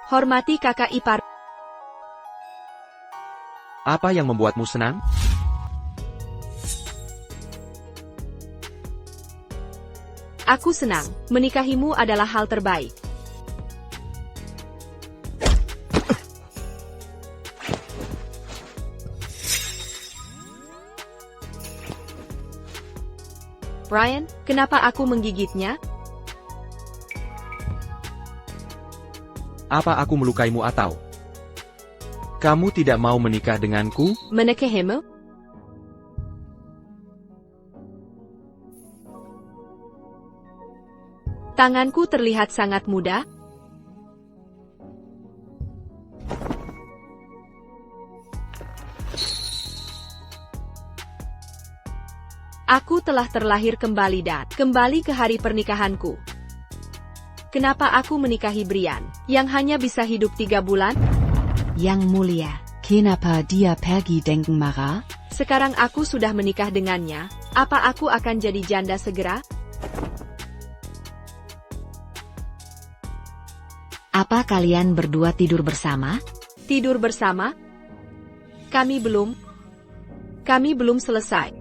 Hormati kakak ipar. Apa yang membuatmu senang? Aku senang. Menikahimu adalah hal terbaik. Brian, kenapa aku menggigitnya? Apa aku melukaimu atau kamu tidak mau menikah denganku? Menikahimu? Tanganku terlihat sangat muda. Aku telah terlahir kembali dan kembali ke hari pernikahanku. Kenapa aku menikahi Brian, yang hanya bisa hidup 3 bulan? Yang mulia, kenapa dia pergi denken Mara? Sekarang aku sudah menikah dengannya, apa aku akan jadi janda segera? Apa kalian berdua tidur bersama? Tidur bersama? Kami belum selesai.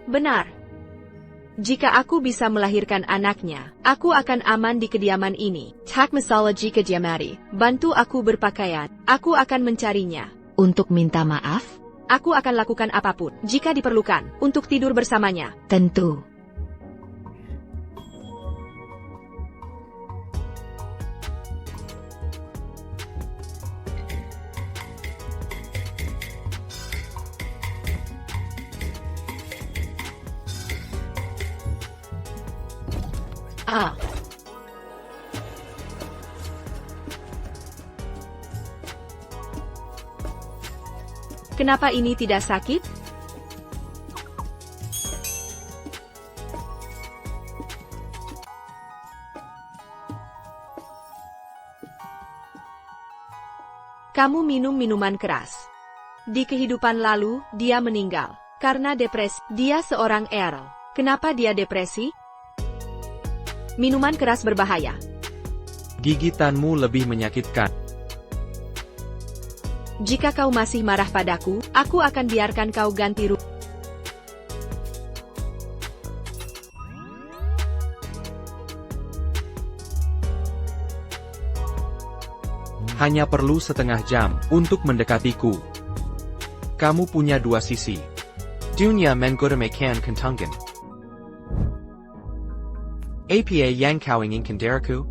Benar. Jika aku bisa melahirkan anaknya, aku akan aman di kediaman ini. Tak masalah jika dia mati. Bantu aku berpakaian. Aku akan mencarinya. Untuk minta maaf? Aku akan lakukan apapun, jika diperlukan, untuk tidur bersamanya. Tentu. Kenapa ini tidak sakit? Kamu minum minuman keras. Di kehidupan lalu, dia meninggal karena depresi. Dia seorang Earl. Kenapa dia depresi? Minuman keras berbahaya. Gigitanmu lebih menyakitkan. Jika kau masih marah padaku, aku akan biarkan kau ganti rugi. Hanya perlu setengah jam untuk mendekatiku. Kamu punya 2 sisi. Dunia menggoda-mekan kentungan. Apa yang kau inginkan dariku?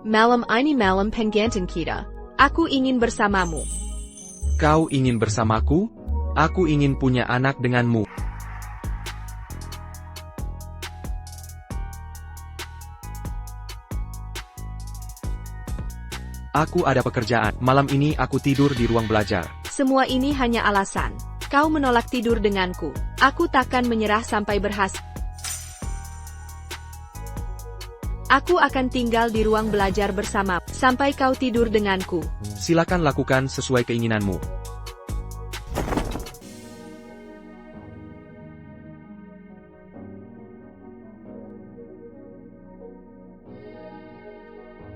Malam ini malam penggantian kita. Aku ingin bersamamu. Kau ingin bersamaku? Aku ingin punya anak denganmu. Aku ada pekerjaan. Malam ini aku tidur di ruang belajar. Semua ini hanya alasan. Kau menolak tidur denganku. Aku takkan menyerah sampai berhasil. Aku akan tinggal di ruang belajar bersama sampai kau tidur denganku. Silakan lakukan sesuai keinginanmu.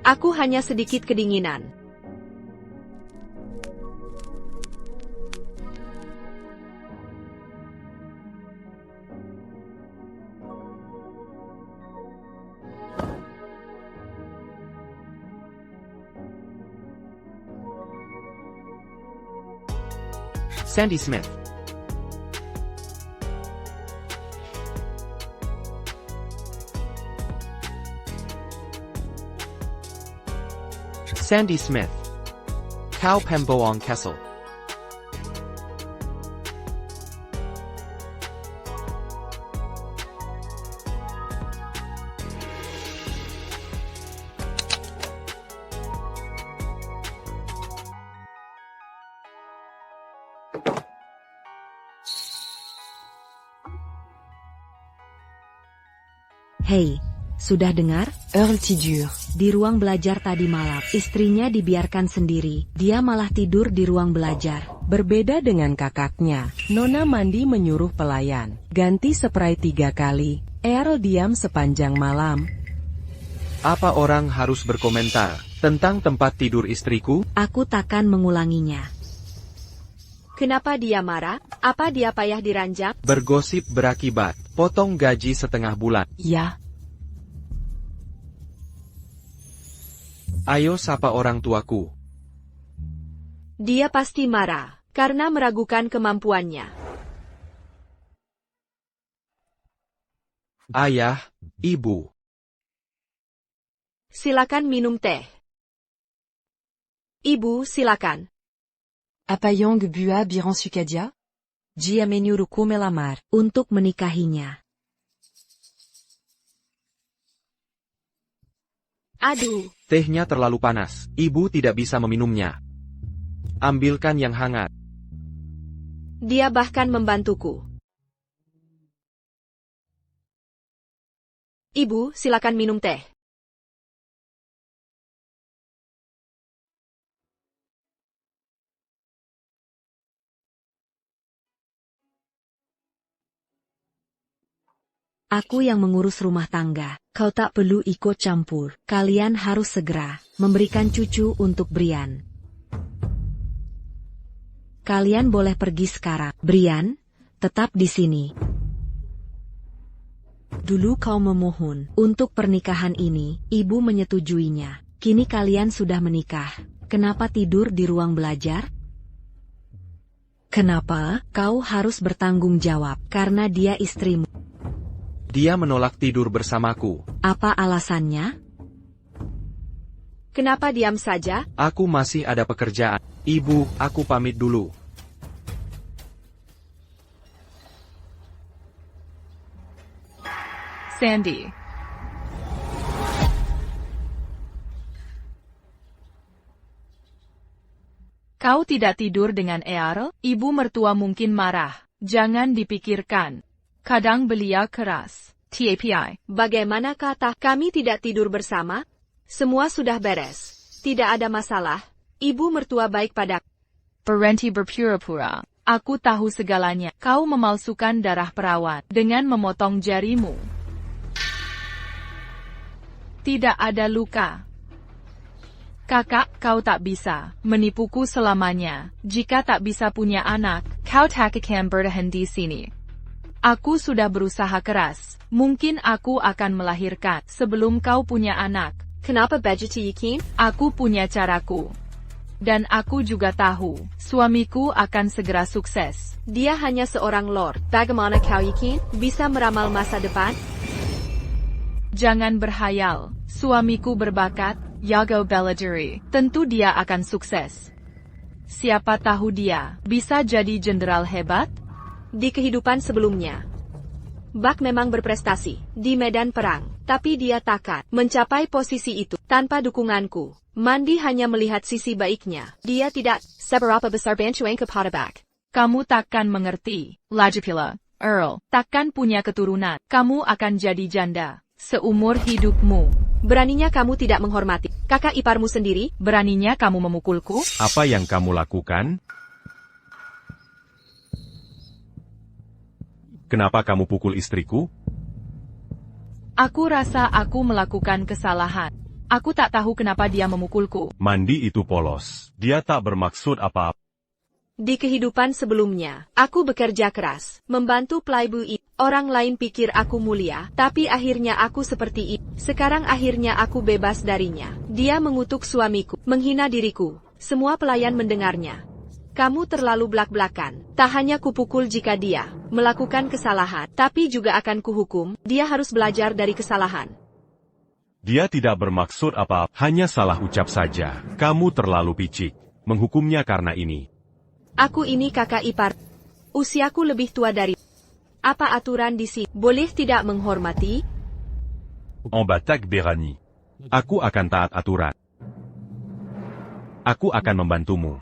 Aku hanya sedikit kedinginan. Sandy Smith. Sandy Smith. Kau pembohong Kessel. Hei, sudah dengar? Earl tidur di ruang belajar tadi malam. Istrinya dibiarkan sendiri, dia malah tidur di ruang belajar. Berbeda dengan kakaknya, Nona mandi menyuruh pelayan ganti spray 3 kali. Earl diam sepanjang malam. Apa orang harus berkomentar tentang tempat tidur istriku? Aku takkan mengulanginya. Kenapa dia marah? Apa dia payah diranjang? Bergosip berakibat. Potong gaji setengah bulan. Ya, Ayo sapa orang tuaku. Dia pasti marah, karena meragukan kemampuannya. Ayah, ibu. Silakan minum teh. Ibu, silakan. Apa yang bua biran sukadia? Dia menyuruhku melamar untuk menikahinya. Aduh, Tehnya terlalu panas. Ibu tidak bisa meminumnya. Ambilkan yang hangat. dia bahkan membantuku. Ibu, silakan minum teh. Aku yang mengurus rumah tangga. Kau tak perlu ikut campur. Kalian harus segera memberikan cucu untuk Brian. Kalian boleh pergi sekarang. Brian, tetap di sini. Dulu kau memohon untuk pernikahan ini, ibu menyetujuinya. Kini kalian sudah menikah. Kenapa tidur di ruang belajar? Kenapa kau harus bertanggung jawab karena dia istrimu? Dia menolak tidur bersamaku. Apa alasannya? Kenapa diam saja? Aku masih ada pekerjaan. Ibu, aku pamit dulu. Sandy. Kau tidak tidur dengan Earl? Ibu mertua mungkin marah. Jangan dipikirkan. Kadang belia keras. TAPI. Bagaimana kata kami tidak tidur bersama? Semua sudah beres. Tidak ada masalah. Ibu mertua baik pada. Berhenti berpura-pura. Aku tahu segalanya. Kau memalsukan darah perawat dengan memotong jarimu. Tidak ada luka. Kakak, kau tak bisa menipuku selamanya. Jika tak bisa punya anak, kau tak akan bertahan di sini. Aku sudah berusaha keras. Mungkin aku akan melahirkan sebelum kau punya anak. Kenapa begitu yakin? Aku punya caraku. Dan aku juga tahu, suamiku akan segera sukses. Dia hanya seorang lord. Bagaimana kau yakin? Bisa meramal masa depan? Jangan berhayal. Suamiku berbakat, Yago Belladuri. Tentu dia akan sukses. Siapa tahu dia bisa jadi jenderal hebat? Di kehidupan sebelumnya, Buck memang berprestasi di medan perang, tapi dia takkan mencapai posisi itu tanpa dukunganku. Mandy hanya melihat sisi baiknya. Dia tidak seberapa besar bantuan kepada Buck. Kamu takkan mengerti, Lajapila. Earl, takkan punya keturunan. Kamu akan jadi janda seumur hidupmu. Beraninya kamu tidak menghormati kakak iparmu sendiri? Beraninya kamu memukulku? Apa yang kamu lakukan? Kenapa kamu pukul istriku? Aku rasa aku melakukan kesalahan. Aku tak tahu kenapa dia memukulku. Mandy itu polos. Dia tak bermaksud apa-apa. Di kehidupan sebelumnya, aku bekerja keras, membantu playboy. Orang lain pikir aku mulia, tapi akhirnya aku seperti itu. Sekarang akhirnya aku bebas darinya. Dia mengutuk suamiku, menghina diriku. Semua pelayan mendengarnya. Kamu terlalu belak-belakan. Tak hanya kupukul jika dia melakukan kesalahan, tapi juga akan kuhukum. Dia harus belajar dari kesalahan. Dia tidak bermaksud apa, hanya salah ucap saja. Kamu terlalu picik. Menghukumnya karena ini. Aku ini kakak ipar. Usiaku lebih tua dari. Apa aturan di sini? Boleh tidak menghormati? En batak berani. Aku akan taat aturan. Aku akan membantumu.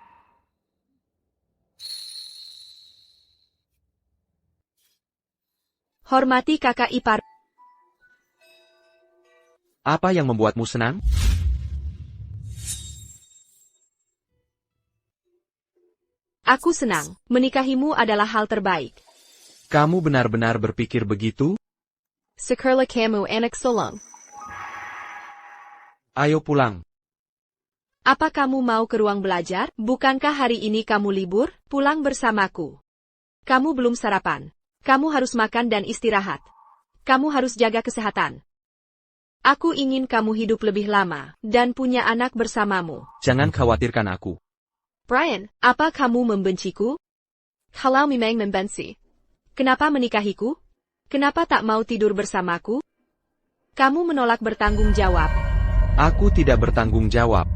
Hormati kakak ipar. Apa yang membuatmu senang? Aku senang. Menikahimu adalah hal terbaik. Kamu benar-benar berpikir begitu? Sekerla kamu anak sulung. Ayo pulang. Apa kamu mau ke ruang belajar? Bukankah hari ini kamu libur? Pulang bersamaku. Kamu belum sarapan. Kamu harus makan dan istirahat. Kamu harus jaga kesehatan. Aku ingin kamu hidup lebih lama, dan punya anak bersamamu. Jangan khawatirkan aku. Brian, apa kamu membenciku? Kalau memang membenci, kenapa menikahiku? Kenapa tak mau tidur bersamaku? Kamu menolak bertanggung jawab. Aku tidak bertanggung jawab.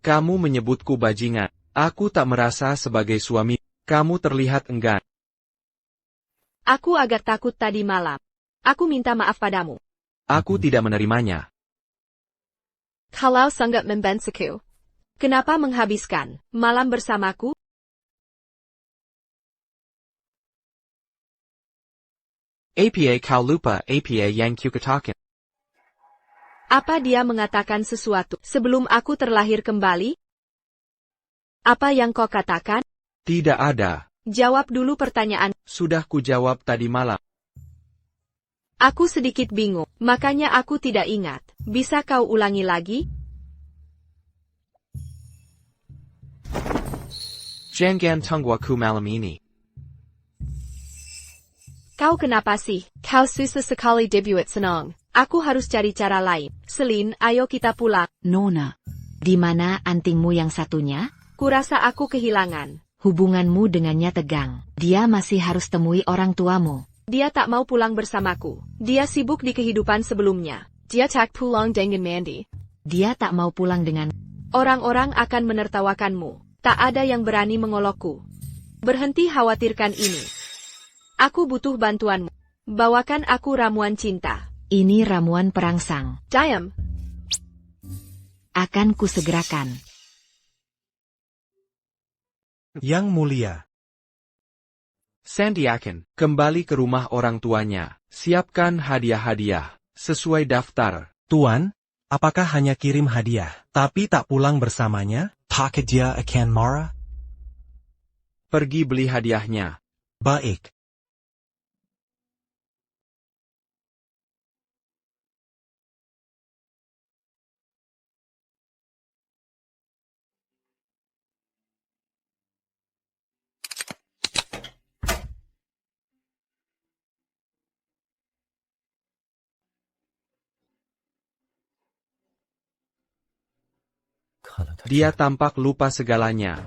Kamu menyebutku bajingan. Aku tak merasa sebagai suami. Kamu terlihat enggan. Aku agak takut tadi malam. Aku minta maaf padamu. Aku tidak menerimanya. Kalau sangat membenciku, kenapa menghabiskan malam bersamaku? Apa kau lupa apa yang kukatakan? Apa dia mengatakan sesuatu sebelum aku terlahir kembali? Apa yang kau katakan? Tidak ada. Jawab dulu pertanyaan. Sudah kujawab tadi malam. Aku sedikit bingung, makanya aku tidak ingat. Bisa kau ulangi lagi? Jangan tunggu aku malam ini. Kau kenapa sih? Kau susah sekali debuit senang. Aku harus cari cara lain. Celine, ayo kita pulang. Nona, di mana antingmu yang satunya? Kurasa aku kehilangan. Hubunganmu dengannya tegang. Dia masih harus temui orang tuamu. Dia tak mau pulang bersamaku. Dia sibuk di kehidupan sebelumnya. Dia tak pulang dengan Mandy. Dia tak mau pulang dengan... Orang-orang akan menertawakanmu. Tak ada yang berani mengolokku. Berhenti khawatirkan ini. Aku butuh bantuanmu. Bawakan aku ramuan cinta. Ini ramuan perangsang. Diam. Akan kusegerakan. Yang mulia. Santiakan, kembali ke rumah orang tuanya. Siapkan hadiah-hadiah, sesuai daftar. Tuan, apakah hanya kirim hadiah, tapi tak pulang bersamanya? Apakah dia akan marah? Pergi beli hadiahnya. Baik. Dia tampak lupa segalanya.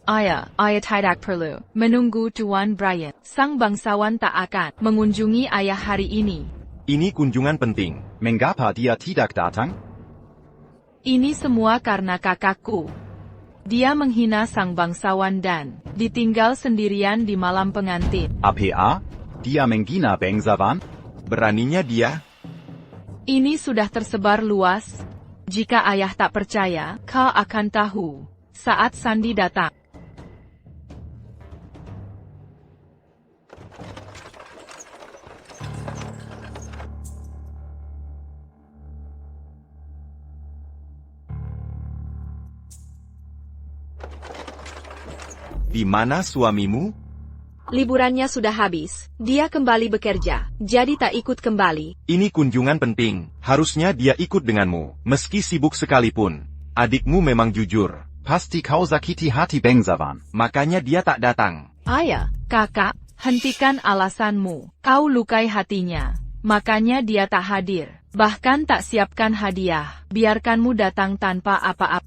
Ayah tidak perlu menunggu Tuan Brian. Sang bangsawan tak akan mengunjungi ayah hari ini. Ini kunjungan penting. Mengapa dia tidak datang? Ini semua karena kakakku. Dia menghina sang bangsawan dan ditinggal sendirian di malam pengantin. APA? Dia menghina bangsawan? Beraninya dia? Ini sudah tersebar luas. Jika ayah tak percaya, kau akan tahu saat Sandi datang. Di mana suamimu? Liburannya sudah habis. Dia kembali bekerja, jadi tak ikut kembali. Ini kunjungan penting. Harusnya dia ikut denganmu, meski sibuk sekalipun. Adikmu memang jujur. Pasti kau sakiti hati bangsawan. Makanya dia tak datang. Ayah, kakak, hentikan alasanmu. Kau lukai hatinya. Makanya dia tak hadir. Bahkan tak siapkan hadiah. Biarkanmu datang tanpa apa-apa.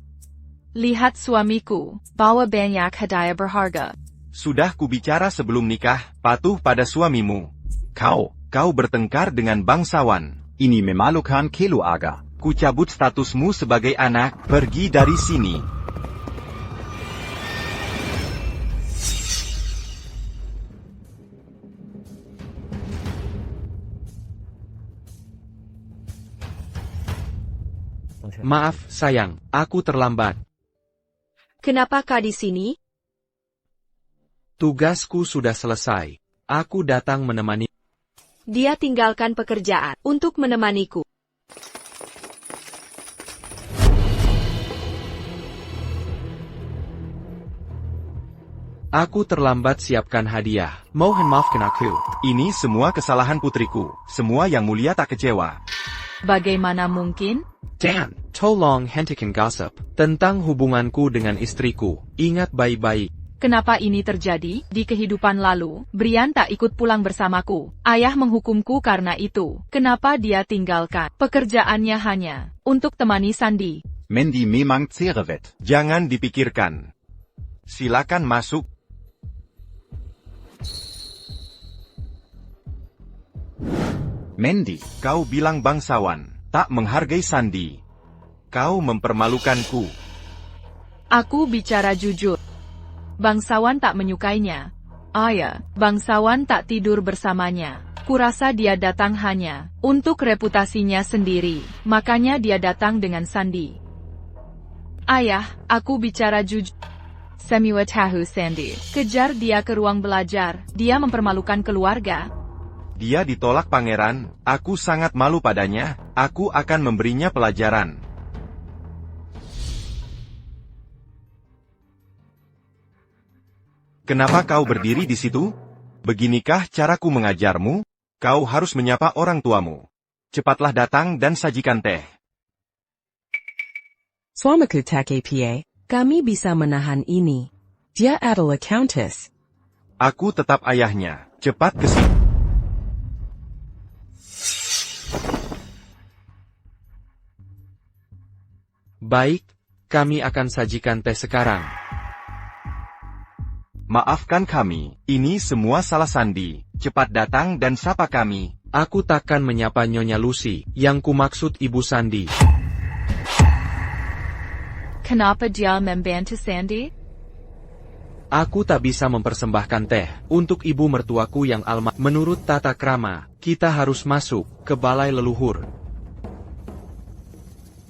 Lihat suamiku, bawa banyak hadiah berharga. Sudah kubicara sebelum nikah, patuh pada suamimu. Kau bertengkar dengan bangsawan. Ini memalukan keluarga. Ku cabut statusmu sebagai anak, pergi dari sini. Maaf, sayang, aku terlambat. Kenapa kau di sini? Tugasku sudah selesai. Aku datang menemani. Dia tinggalkan pekerjaan untuk menemaniku. Aku terlambat siapkan hadiah. Mohon maafkan aku. Ini semua kesalahan putriku. Semua yang mulia tak kecewa. Bagaimana mungkin? Dan, tolong hentikan gossip tentang hubunganku dengan istriku. Ingat baik-baik. Kenapa ini terjadi? Di kehidupan lalu, Brian tak ikut pulang bersamaku. Ayah menghukumku karena itu. Kenapa dia tinggalkan pekerjaannya hanya untuk temani Sandy? Mandy memang cerewet. Jangan dipikirkan. Silakan masuk. Mandy, kau bilang bangsawan, tak menghargai Sandy. Kau mempermalukanku. Aku bicara jujur. Bangsawan tak menyukainya. Ayah, bangsawan tak tidur bersamanya. Kurasa dia datang hanya untuk reputasinya sendiri. Makanya dia datang dengan Sandy. Ayah, aku bicara jujur. Semua tahu Sandy. Kejar dia ke ruang belajar. Dia mempermalukan keluarga. Dia ditolak pangeran. Aku sangat malu padanya. Aku akan memberinya pelajaran. Kenapa kau berdiri di situ? Beginikah caraku mengajarmu? Kau harus menyapa orang tuamu. Cepatlah datang dan sajikan teh. Suamaku tak apa, kami bisa menahan ini. Dia adalah countess. Aku tetap ayahnya. Cepat ke sini. Baik, kami akan sajikan teh sekarang. Maafkan kami, ini semua salah Sandy. Cepat datang dan sapa kami. Aku takkan menyapa Nyonya Lucy, yang kumaksud Ibu Sandy. Kenapa dia membantu Sandy? Aku tak bisa mempersembahkan teh untuk ibu mertuaku yang almarhum. Menurut tata krama, kita harus masuk ke balai leluhur.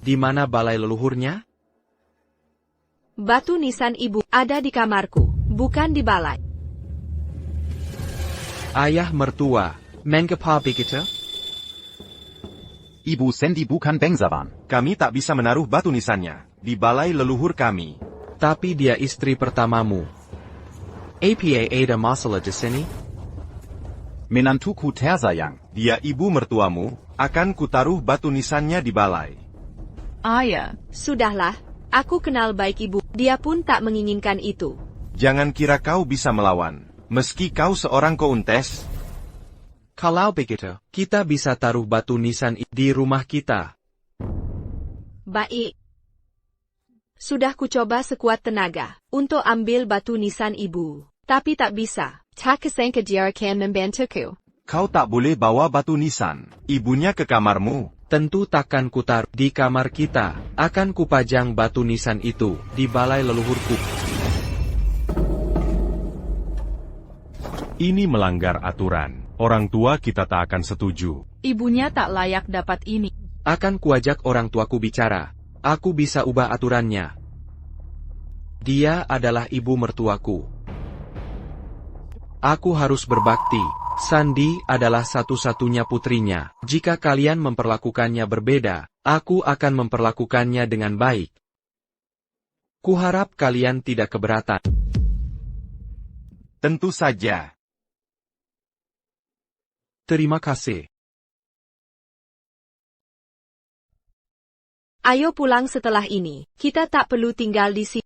Di mana balai leluhurnya? Batu nisan ibu ada di kamarku, bukan di balai. Ayah mertua, mengapa begitu? Ibu Sandy bukan bangsawan. Kami tak bisa menaruh batu nisannya di balai leluhur kami. Tapi dia istri pertamamu. Apa ada masalah di sini? Menantuku tersayang. Dia ibu mertuamu. Akan kutaruh batu nisannya di balai. Ayah, Sudahlah, aku kenal baik ibu, dia pun tak menginginkan itu. Jangan kira kau bisa melawan. Meski kau seorang kountes. Kalau begitu, kita bisa taruh batu nisan di rumah kita. Baik. Sudah kucoba sekuat tenaga untuk ambil batu nisan ibu, tapi tak bisa. Tak kesangka dia akan membantuku. Kau tak boleh bawa batu nisan ibunya ke kamarmu. Tentu takkan kutar di kamar kita. Akan kupajang batu nisan itu di balai leluhurku. Ini melanggar aturan. Orang tua kita tak akan setuju. ibunya tak layak dapat ini. Akan kuajak orang tuaku bicara. Aku bisa ubah aturannya. Dia adalah ibu mertuaku. Aku harus berbakti. Sandy adalah satu-satunya putrinya. Jika kalian memperlakukannya berbeda, aku akan memperlakukannya dengan baik. Kuharap kalian tidak keberatan. Tentu saja. Terima kasih. Ayo pulang setelah ini, kita tak perlu tinggal di sini.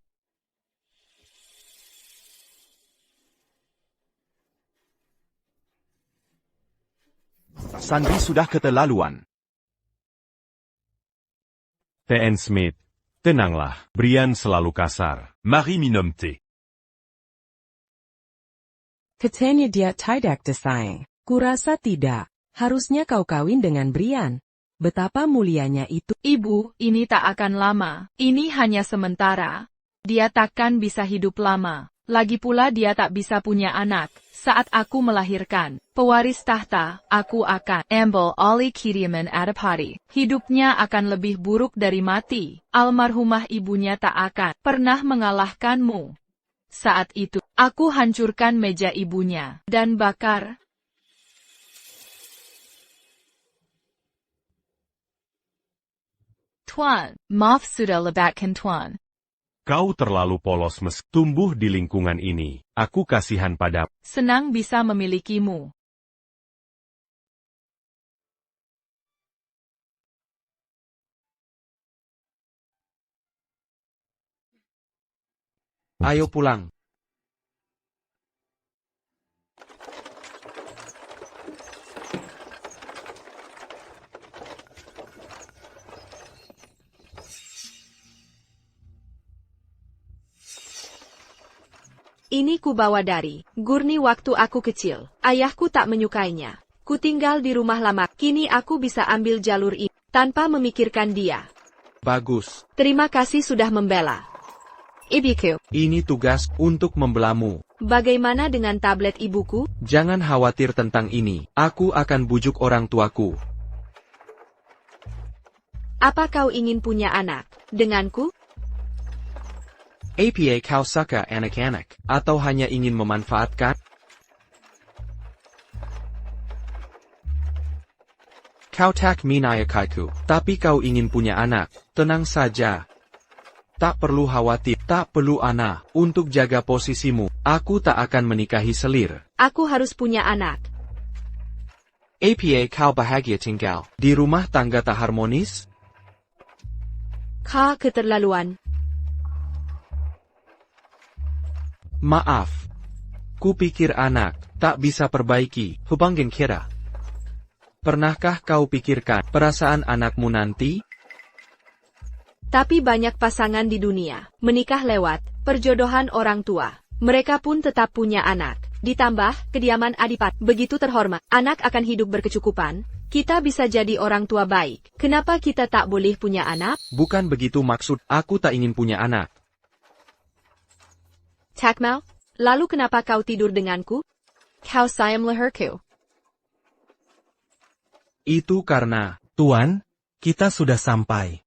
Sandy sudah keterlaluan. T.N. Smith, tenanglah. Brian selalu kasar. Mari minum teh. Katanya dia tidak disayang. Kurasa tidak. Harusnya kau kawin dengan Brian. Betapa mulianya itu. Ibu, ini tak akan lama. Ini hanya sementara. Dia takkan bisa hidup lama. Lagi pula dia tak bisa punya anak. Saat aku melahirkan pewaris tahta, aku akan ambil alih Kiriman Adipati. Hidupnya akan lebih buruk dari mati. Almarhumah ibunya tak akan pernah mengalahkanmu. Saat itu, aku hancurkan meja ibunya dan bakar. Tuan, maaf sudah lebatkan Tuan. Kau terlalu polos tumbuh di lingkungan ini. Aku kasihan pada. Senang bisa memilikimu. Ayo pulang. Ini kubawa dari Gurni waktu aku kecil. Ayahku tak menyukainya. Ku tinggal di rumah lama. Kini aku bisa ambil jalur ini tanpa memikirkan dia. Bagus. Terima kasih sudah membela. Ibuku. Ini tugas untuk membelamu. Bagaimana dengan tablet ibuku? Jangan khawatir tentang ini. Aku akan bujuk orang tuaku. Apa kau ingin punya anak denganku? Apa kau suka anak-anak? Atau hanya ingin memanfaatkan? Kau tak menyukaiku, tapi kau ingin punya anak. Tenang saja. Tak perlu khawatir, tak perlu anak, untuk jaga posisimu. Aku tak akan menikahi selir. Aku harus punya anak. Apa kau bahagia tinggal di rumah tangga tak harmonis? Kau keterlaluan. Maaf. Kupikir anak tak bisa perbaiki hubungan kita. Pernahkah kau pikirkan perasaan anakmu nanti? Tapi banyak pasangan di dunia menikah lewat perjodohan orang tua. Mereka pun tetap punya anak. Ditambah kediaman adipati begitu terhormat. Anak akan hidup berkecukupan. Kita bisa jadi orang tua baik. Kenapa kita tak boleh punya anak? Bukan begitu maksud. Aku tak ingin punya anak. Takmal, lalu kenapa kau tidur denganku? Kau sayang leherku. Itu karena Tuan, kita sudah sampai.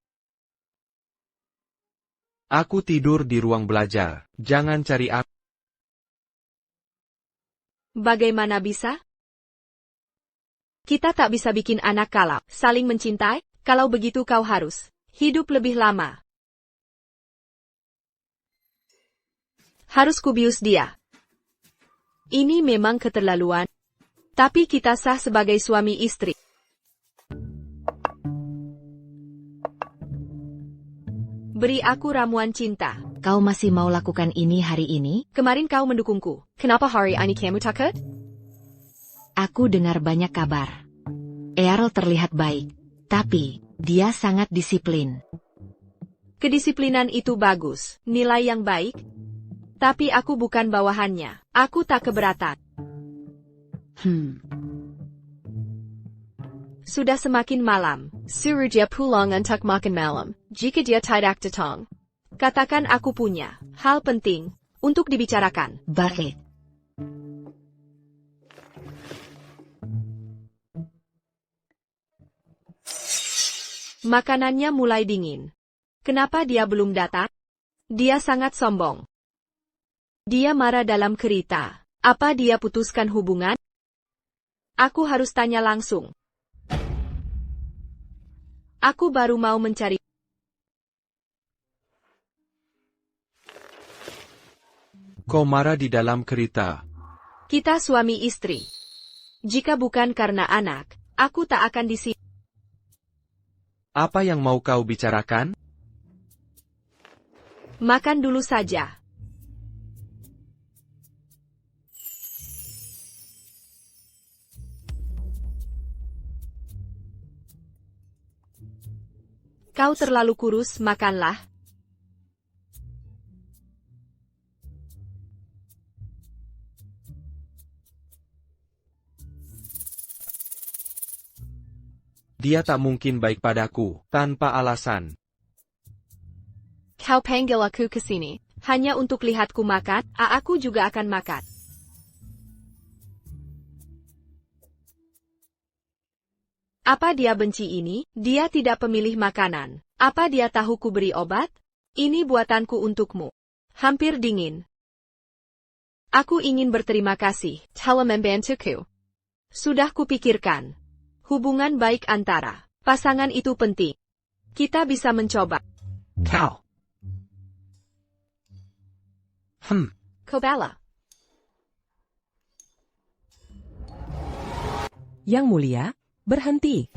aku tidur di ruang belajar. Jangan cari aku. Bagaimana bisa? Kita tak bisa bikin anak kalau saling mencintai. Kalau begitu kau harus hidup lebih lama. Harus kubius dia. Ini memang keterlaluan. Tapi kita sah sebagai suami istri. Beri aku ramuan cinta. Kau masih mau lakukan ini hari ini? Kemarin kau mendukungku. Kenapa hari ini kamu takut? Aku dengar banyak kabar. Earl terlihat baik, tapi dia sangat disiplin. Kedisiplinan itu bagus, nilai yang baik. Tapi aku bukan bawahannya. Aku tak keberatan. Sudah semakin malam. Suruh dia pulang untuk makan malam. Jika dia tidak datang, katakan aku punya hal penting untuk dibicarakan. Baik. Makanannya mulai dingin. Kenapa dia belum datang? Dia sangat sombong. Dia marah dalam kereta. Apa dia putuskan hubungan? Aku harus tanya langsung. Aku baru mau mencari. Kau marah di dalam kereta. Kita suami istri. Jika bukan karena anak, aku tak akan di sini. Apa yang mau kau bicarakan? Makan dulu saja. Kau terlalu kurus, makanlah. Dia tak mungkin baik padaku, tanpa alasan. Kau panggil aku ke sini, hanya untuk lihatku makan, aku juga akan makan. Apa dia benci ini? Dia tidak pemilih makanan. Apa dia tahu ku beri obat? Ini buatanku untukmu. Hampir dingin. Aku ingin berterima kasih, telah membantuku. Sudah kupikirkan. Hubungan baik antara pasangan itu penting. Kita bisa mencoba. Kau. Kobala. Yang Mulia, berhenti.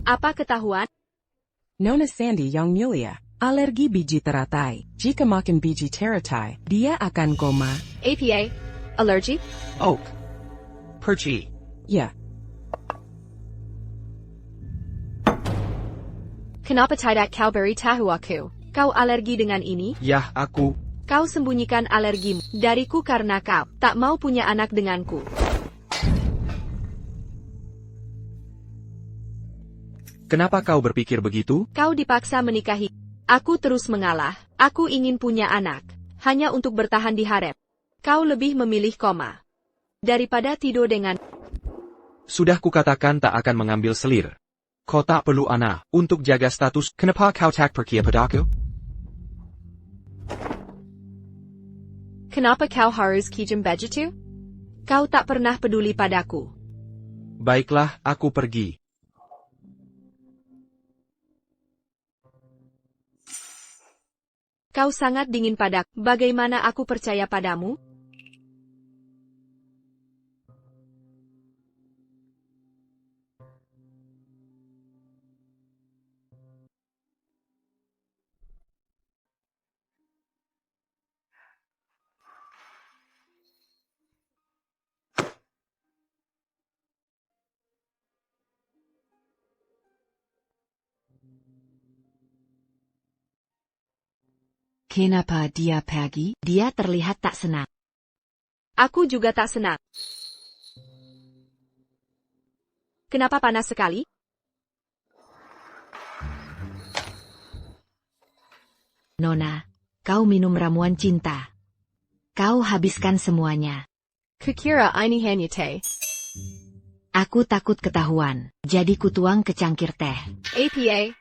Apa ketahuan? Nona Sandy Yang Mulia, alergi biji teratai. Jika makan biji teratai, dia akan koma. APA. Allergy? Oak. Perchi. Ya, Kenapa tidak kau beritahu aku? Kau alergi dengan ini? Yah, aku. Kau sembunyikan alergimu dariku karena kau tak mau punya anak denganku. Kenapa kau berpikir begitu? Kau dipaksa menikahi. Aku terus mengalah. Aku ingin punya anak. Hanya untuk bertahan di harem. Kau lebih memilih koma. Daripada tidur dengan... Sudah kukatakan tak akan mengambil selir. Kau tak perlu anak untuk jaga status. Kenapa kau tak percaya padaku? Kenapa kau harus kijem begitu? Kau tak pernah peduli padaku. Baiklah, aku pergi. Kau sangat dingin padaku. Bagaimana aku percaya padamu? Kenapa dia pergi? Dia terlihat tak senang. Aku juga tak senang. Kenapa panas sekali? Nona, kau minum ramuan cinta. Kau habiskan semuanya. Kukira ini hanya teh. Aku takut ketahuan, jadi kutuang ke cangkir teh. APA.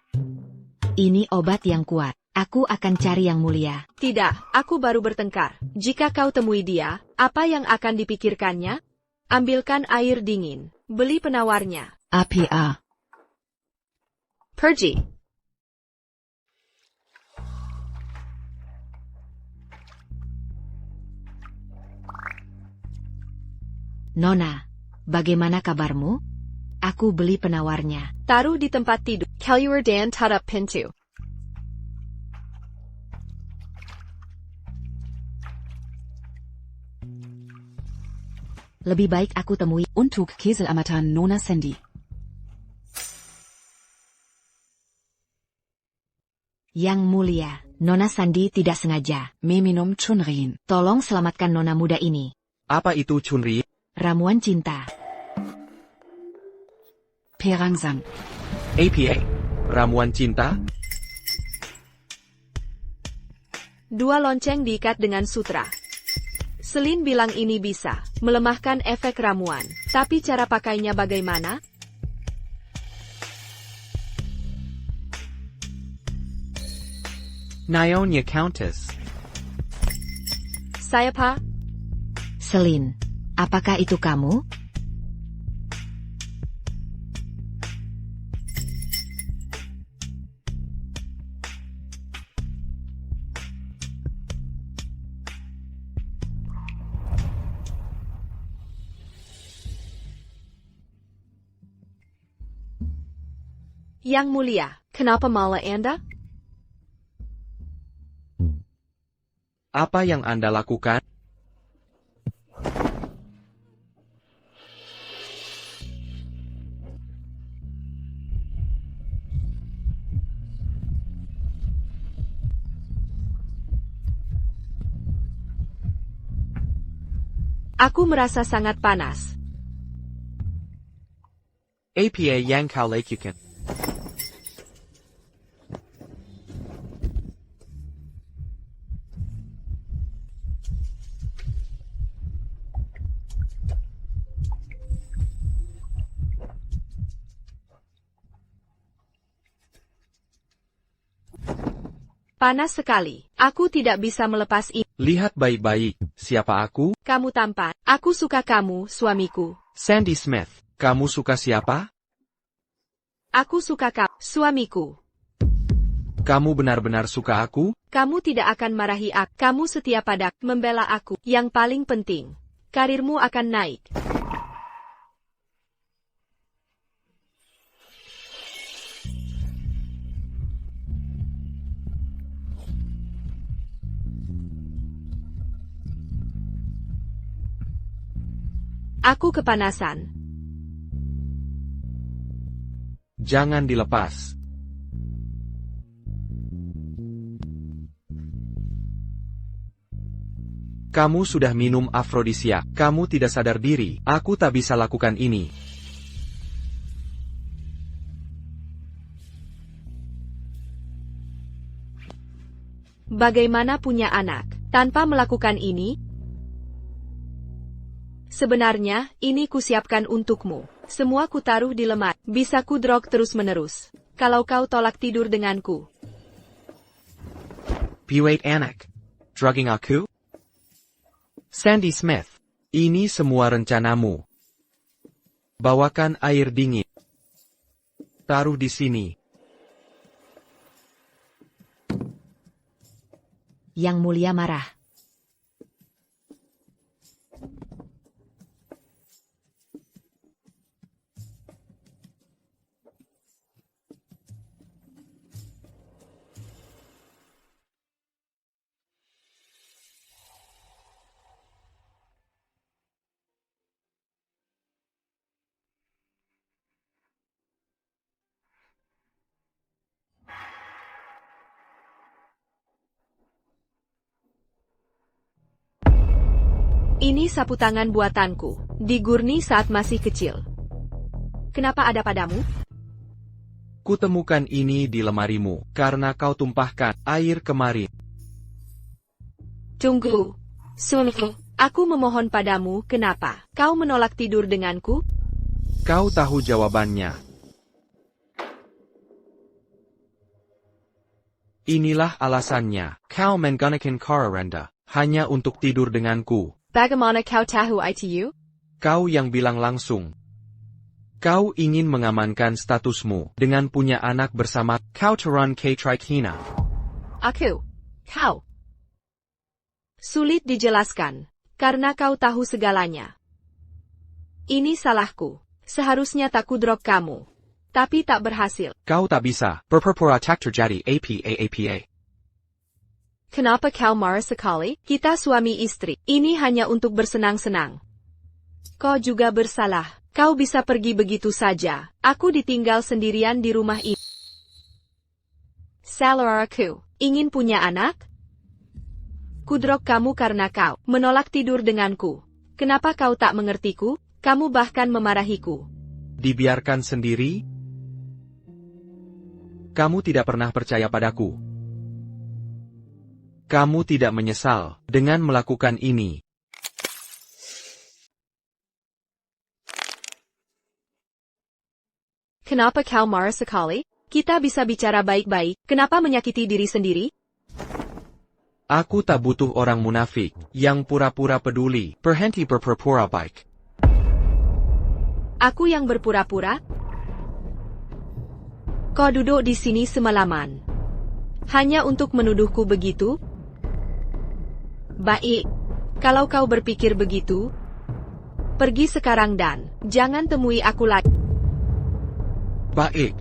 Ini obat yang kuat. Aku akan cari Yang Mulia. Tidak, aku baru bertengkar. Jika kau temui dia, apa yang akan dipikirkannya? Ambilkan air dingin. Beli penawarnya. APA. Pergi. Nona, bagaimana kabarmu? Aku beli penawarnya. Taruh di tempat tidur. Keluar dan tutup pintu. Lebih baik aku temui. Untuk keselamatan Nona Sandy. Yang Mulia, Nona Sandy tidak sengaja. Meminum Chunrin. Tolong selamatkan Nona muda ini. Apa itu Chunri? Ramuan cinta. Perangsang. APA. Ramuan cinta? 2 lonceng diikat dengan sutra. Selin bilang ini bisa melemahkan efek ramuan. Tapi cara pakainya bagaimana? Nyonya Countess. Saya Pak. Selin, apakah itu kamu? Yang Mulia, kenapa malah Anda? Apa yang Anda lakukan? Aku merasa sangat panas. APA yang kau lakukan. Panas sekali. Aku tidak bisa melepas ini. Lihat baik-baik, siapa aku? Kamu tampan. Aku suka kamu, suamiku. Sandy Smith. Kamu suka siapa? Aku suka kamu, suamiku. Kamu benar-benar suka aku? Kamu tidak akan marahi aku. Kamu setia padaku, membela aku. Yang paling penting, karirmu akan naik. Aku kepanasan. Jangan dilepas. Kamu sudah minum afrodisiak. Kamu tidak sadar diri. Aku tak bisa lakukan ini. Bagaimana punya anak tanpa melakukan ini? Sebenarnya, ini kusiapkan untukmu. Semua kutaruh di lemari. Bisa ku drog terus-menerus. Kalau kau tolak tidur denganku. P8 anak. Drugging aku? Sandy Smith. Ini semua rencanamu. Bawakan air dingin. Taruh di sini. Yang Mulia marah. Ini sapu tangan buatanku. Digurni saat masih kecil. Kenapa ada padamu? Kutemukan ini di lemarimu, karena kau tumpahkan air kemarin. Tunggu. Sungguh, aku memohon padamu, kenapa kau menolak tidur denganku? Kau tahu jawabannya. Inilah alasannya. Kau menggunakan Kararenda hanya untuk tidur denganku. Bagaimana kau tahu itu? Kau yang bilang langsung. Kau ingin mengamankan statusmu dengan punya anak bersama kau Turan K. Trikina. Aku. Kau. Sulit dijelaskan, karena kau tahu segalanya. Ini salahku. Seharusnya tak kudrop kamu. Tapi tak berhasil. Kau tak bisa. Berpura-pura tak terjadi apa. Kenapa kau marah sekali? Kita suami istri. Ini hanya untuk bersenang-senang. Kau juga bersalah. Kau bisa pergi begitu saja. Aku ditinggal sendirian di rumah ini. Salah aku. Ingin punya anak? Kudrop kamu karena kau menolak tidur denganku. Kenapa kau tak mengertiku? Kamu bahkan memarahiku. Dibiarkan sendiri? Kamu tidak pernah percaya padaku. Kamu tidak menyesal dengan melakukan ini. Kenapa kau marah sekali? Kita bisa bicara baik-baik. Kenapa menyakiti diri sendiri? Aku tak butuh orang munafik yang pura-pura peduli. Berhenti berpura-pura baik. Aku yang berpura-pura? Kau duduk di sini semalaman. Hanya untuk menuduhku begitu? Baik. Kalau kau berpikir begitu, pergi sekarang dan jangan temui aku lagi. Baik.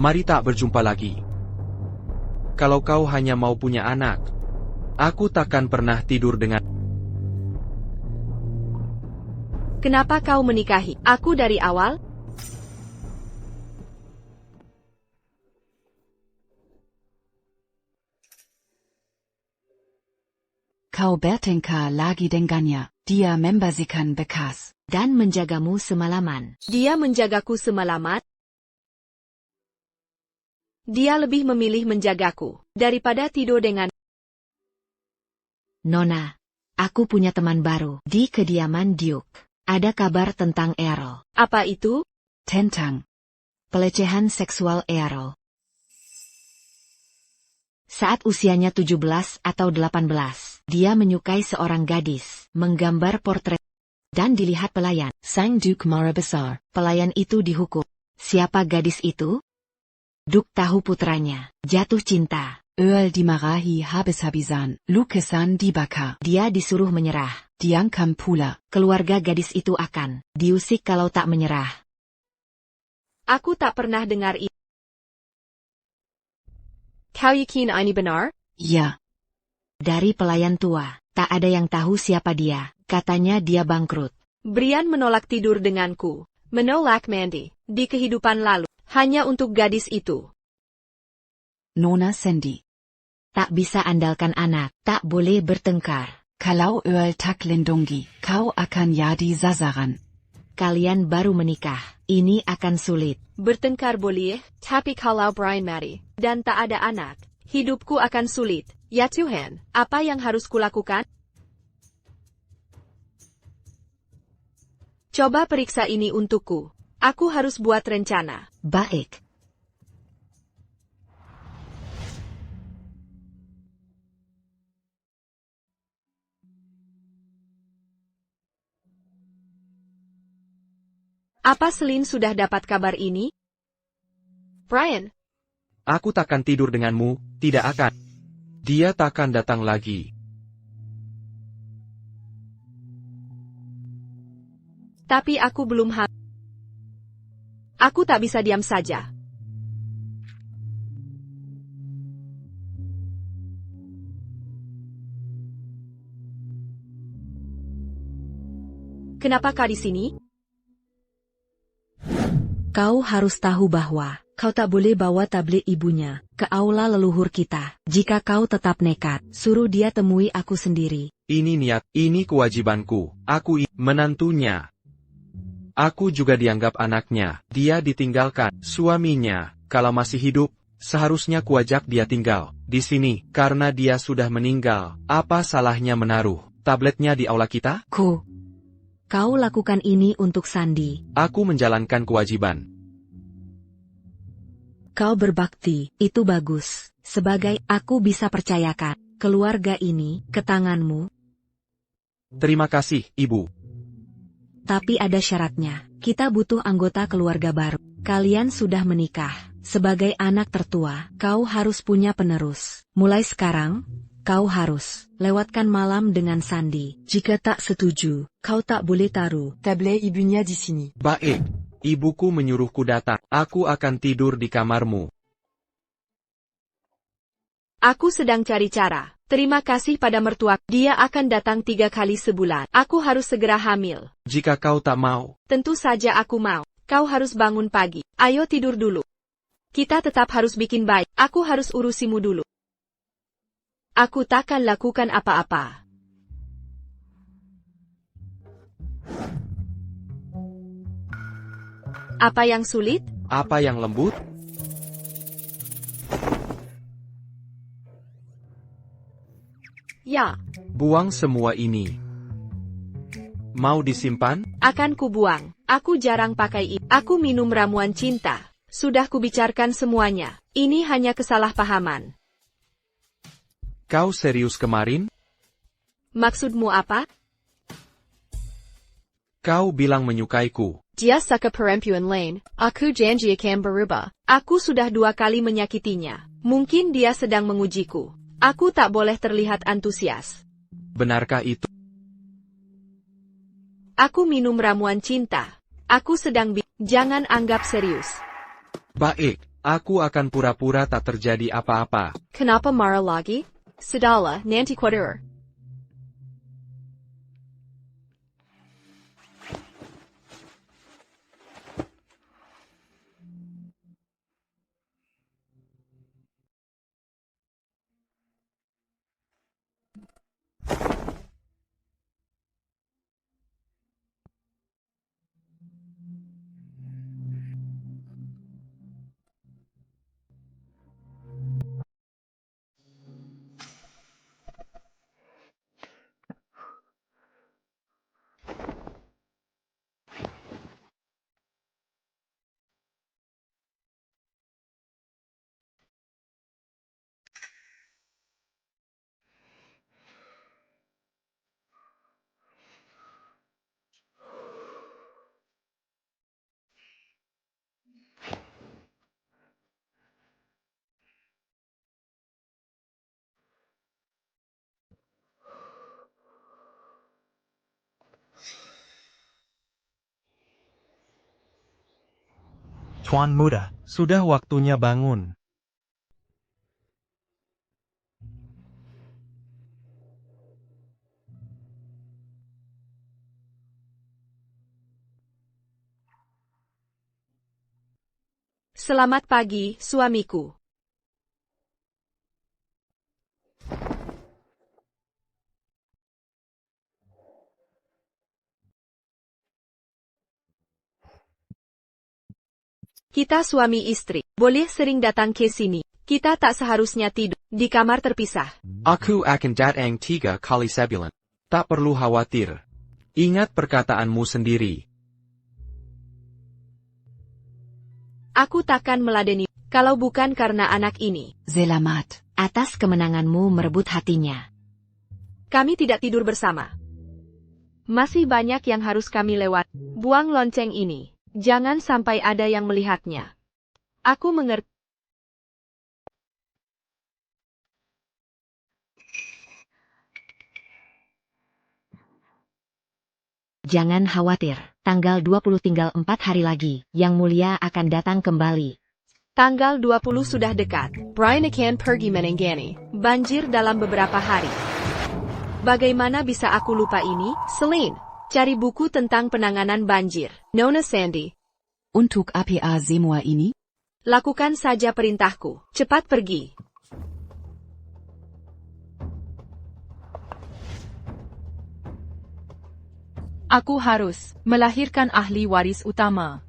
Mari tak berjumpa lagi. Kalau kau hanya mau punya anak, aku takkan pernah tidur dengan. Kenapa kau menikahi aku dari awal? Kau bertengkar lagi dengannya. Dia membasikan bekas. Dan menjagamu semalaman. Dia menjagaku semalaman. Dia lebih memilih menjagaku daripada tidur dengan. Nona, aku punya teman baru di kediaman Duke. Ada kabar tentang Errol. Apa itu? Tentang Pelecehan seksual Errol. Saat usianya 17 atau 18, dia menyukai seorang gadis, menggambar portret, dan dilihat pelayan. Sang Duke marah besar. Pelayan itu dihukum. Siapa gadis itu? Duk tahu putranya, jatuh cinta. Öl dimarahi habis-habisan, lukisan dibakar. Dia disuruh menyerah. Diangkam pula. Keluarga gadis itu akan diusik kalau tak menyerah. Aku tak pernah dengar ini. Kau yakin ini benar? Ya. Dari pelayan tua, tak ada yang tahu siapa dia. Katanya dia bangkrut. Brian menolak tidur denganku. Menolak Mandy. Di kehidupan lalu. Hanya untuk gadis itu. Nona Sandy. Tak bisa andalkan anak. Tak boleh bertengkar. Kalau Öl tak lindungi, kau akan jadi sasaran. Kalian baru menikah. Ini akan sulit. Bertengkar boleh, tapi kalau Brian mati, dan tak ada anak, hidupku akan sulit. Ya Tuhan, apa yang harus kulakukan? Coba periksa ini untukku. Aku harus buat rencana. Baik. Apa Celine sudah dapat kabar ini? Brian, Aku takkan tidur denganmu, tidak akan. Dia takkan datang lagi. tapi aku belum hamil. Aku tak bisa diam saja. Kenapa kau di sini? Kau harus tahu bahwa kau tak boleh bawa tablet ibunya ke aula leluhur kita. Jika kau tetap nekat, suruh dia temui aku sendiri. Ini niat, ini kewajibanku. Aku menantunya. Aku juga dianggap anaknya. Dia ditinggalkan suaminya. Kalau masih hidup, seharusnya kuajak dia tinggal di sini. Karena dia sudah meninggal, apa salahnya menaruh tabletnya di aula kita? Kau lakukan ini untuk Sandy. Aku menjalankan kewajiban. Kau berbakti, itu bagus. Sebagai aku bisa percayakan keluarga ini ke tanganmu. Terima kasih, Ibu. Tapi ada syaratnya. Kita butuh anggota keluarga baru. Kalian sudah menikah. Sebagai anak tertua, kau harus punya penerus. Mulai sekarang, kau harus lewatkan malam dengan Sandy. Jika tak setuju, kau tak boleh taruh tablet ibunya di sini. Baik. Ibuku menyuruhku datang. Aku akan tidur di kamarmu. Aku sedang cari cara. Terima kasih pada mertua. Dia akan datang 3 kali sebulan. Aku harus segera hamil. Jika kau tak mau, Tentu saja aku mau. Kau harus bangun pagi. Ayo tidur dulu. Kita tetap harus bikin baik. Aku harus urusimu dulu. Aku takkan lakukan apa-apa. Apa yang sulit? apa yang lembut? Ya, Buang semua ini. Mau disimpan? akan kubuang. Aku jarang pakai ini. Aku minum ramuan cinta. Sudah kubicarakan semuanya. Ini hanya kesalahpahaman. Kau serius kemarin? Maksudmu apa? Kau bilang menyukaiku. Dia suka perempuan lain. Aku janji akan berubah. Aku sudah 2 kali menyakitinya. Mungkin dia sedang mengujiku. Aku tak boleh terlihat antusias. Benarkah itu? Aku minum ramuan cinta. Aku sedang jangan anggap serius. Baik, aku akan pura-pura tak terjadi apa-apa. Kenapa marah lagi? Sudahlah, nanti kuatur. Tuan Muda. Sudah waktunya bangun. Selamat pagi, suamiku. Kita suami istri, boleh sering datang ke sini. Kita tak seharusnya tidur di kamar terpisah. Aku akan datang 3 kali sebulan. Tak perlu khawatir. Ingat perkataanmu sendiri. Aku takkan meladeni, kalau bukan karena anak ini. Selamat atas kemenanganmu merebut hatinya. Kami tidak tidur bersama. Masih banyak yang harus kami lewat. Buang lonceng ini. Jangan sampai ada yang melihatnya. Aku mengerti. Jangan khawatir, tanggal 20 tinggal 4 hari lagi, Yang Mulia akan datang kembali. Tanggal 20 sudah dekat. Brian akan pergi menenggani. Banjir dalam beberapa hari. Bagaimana bisa aku lupa ini? Celine, cari buku tentang penanganan banjir. Nona Sandy. Untuk apa semua ini? Lakukan saja perintahku. Cepat pergi. Aku harus melahirkan ahli waris utama.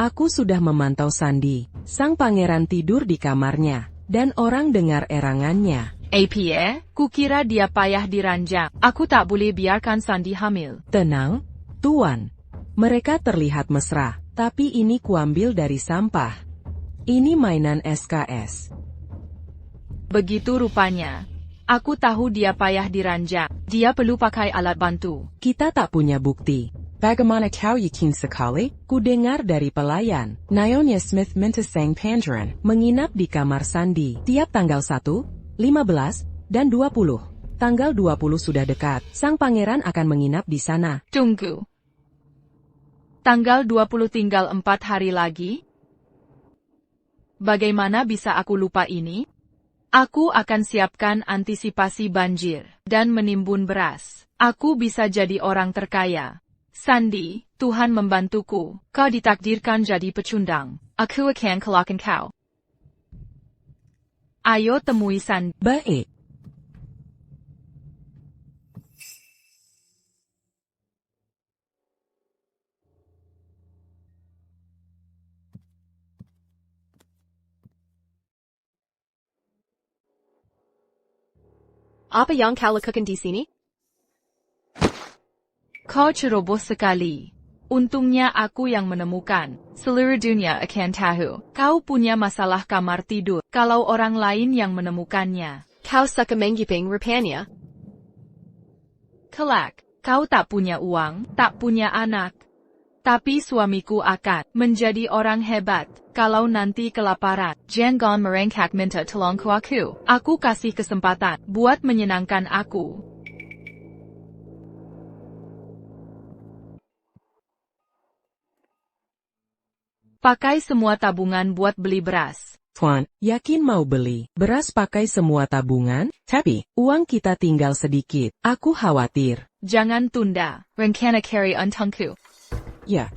Aku sudah memantau Sandy. Sang pangeran tidur di kamarnya, dan orang dengar erangannya. Apa? Kukira dia payah diranjang. Aku tak boleh biarkan Sandy hamil. Tenang, Tuan. Mereka terlihat mesra, tapi ini kuambil dari sampah. Ini mainan SKS. Begitu rupanya. Aku tahu dia payah diranjang. Dia perlu pakai alat bantu. Kita tak punya bukti. Bagaimana kau yakin sekali? Ku dengar dari pelayan, Naonya Smith minta sang pangeran menginap di kamar Sandy tiap tanggal 1, 15, dan 20. Tanggal 20 sudah dekat. Sang pangeran akan menginap di sana. Tunggu. Tanggal 20 tinggal 4 hari lagi? Bagaimana bisa aku lupa ini? Aku akan siapkan antisipasi banjir dan menimbun beras. Aku bisa jadi orang terkaya. Sandy, Tuhan membantuku. Kau ditakdirkan jadi pecundang. Aku akan kalahkan kau. Ayo temui Sandy. Baik. Apa yang kau lakukan di sini? Kau ceroboh sekali. Untungnya aku yang menemukan. Seluruh dunia akan tahu. Kau punya masalah kamar tidur. Kalau orang lain yang menemukannya. Kau suka menggiping rupanya? Kelak, kau tak punya uang, tak punya anak. Tapi suamiku akan menjadi orang hebat. Kalau nanti kelaparan, jangan merengkak minta tolongku aku. Aku kasih kesempatan buat menyenangkan aku. Pakai semua tabungan buat beli beras. Tuan, yakin mau beli beras pakai semua tabungan? Tapi, uang kita tinggal sedikit. Aku khawatir. Jangan tunda. Rencana carry untungku. Ya.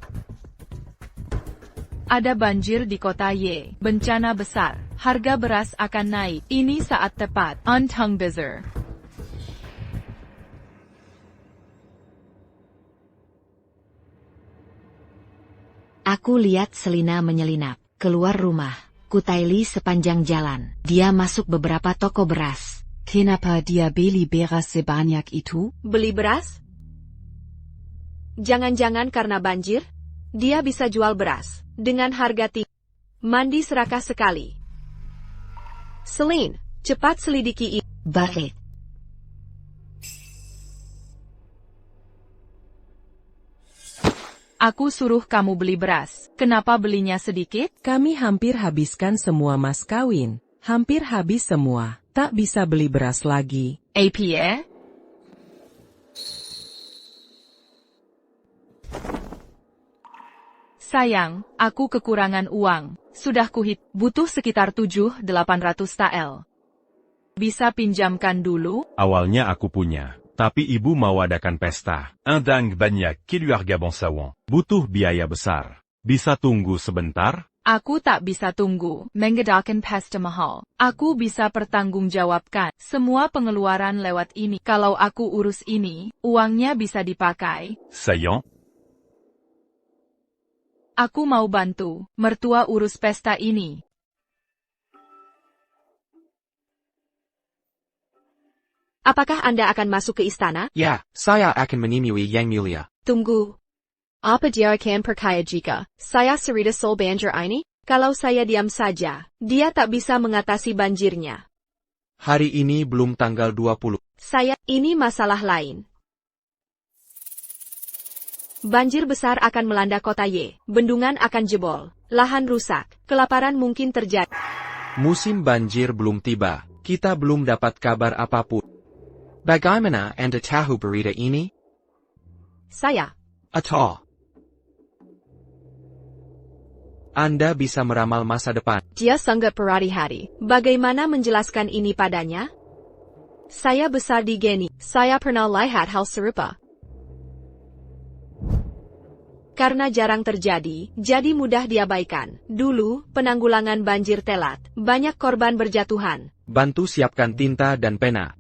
Ada banjir di kota Y. Bencana besar. Harga beras akan naik. Ini saat tepat. Untung bizar. Aku lihat Selina menyelinap keluar rumah. Kutaili sepanjang jalan. Dia masuk beberapa toko beras. Kenapa dia beli beras sebanyak itu? Beli beras? Jangan-jangan karena banjir? Dia bisa jual beras dengan harga tinggi. Mandi serakah sekali. Celine, cepat selidiki ini. Baik. Aku suruh kamu beli beras. Kenapa belinya sedikit? Kami hampir habiskan semua mas kawin. Hampir habis semua. Tak bisa beli beras lagi. Apa? Sayang, aku kekurangan uang. Sudah butuh sekitar 7.800 tael. Bisa pinjamkan dulu? Awalnya aku punya, tapi ibu mau adakan pesta. Un dingue banyak keluarga bangsawan. Butuh biaya besar. Bisa tunggu sebentar? Aku tak bisa tunggu, mengadakan pesta mahal. Aku bisa pertanggungjawabkan semua pengeluaran lewat ini. Kalau aku urus ini, uangnya bisa dipakai. Sayang? Aku mau bantu mertua urus pesta ini. Apakah Anda akan masuk ke istana? Ya, saya akan menemui Yang Mulia. Tunggu. Apa dia akan percaya jika saya cerita soal banjir ini? Kalau saya diam saja, dia tak bisa mengatasi banjirnya. Hari ini belum tanggal 20. Ini masalah lain. Banjir besar akan melanda kota Y, bendungan akan jebol, lahan rusak, kelaparan mungkin terjadi. Musim banjir belum tiba, kita belum dapat kabar apapun. Bagaimana Anda tahu berita ini? Saya. Atau Anda bisa meramal masa depan. Dia sangat berhati-hati. Bagaimana menjelaskan ini padanya? Saya besar di Geni. Saya pernah lihat hal serupa. Karena jarang terjadi, jadi mudah diabaikan. Dulu, penanggulangan banjir telat. Banyak korban berjatuhan. Bantu siapkan tinta dan pena.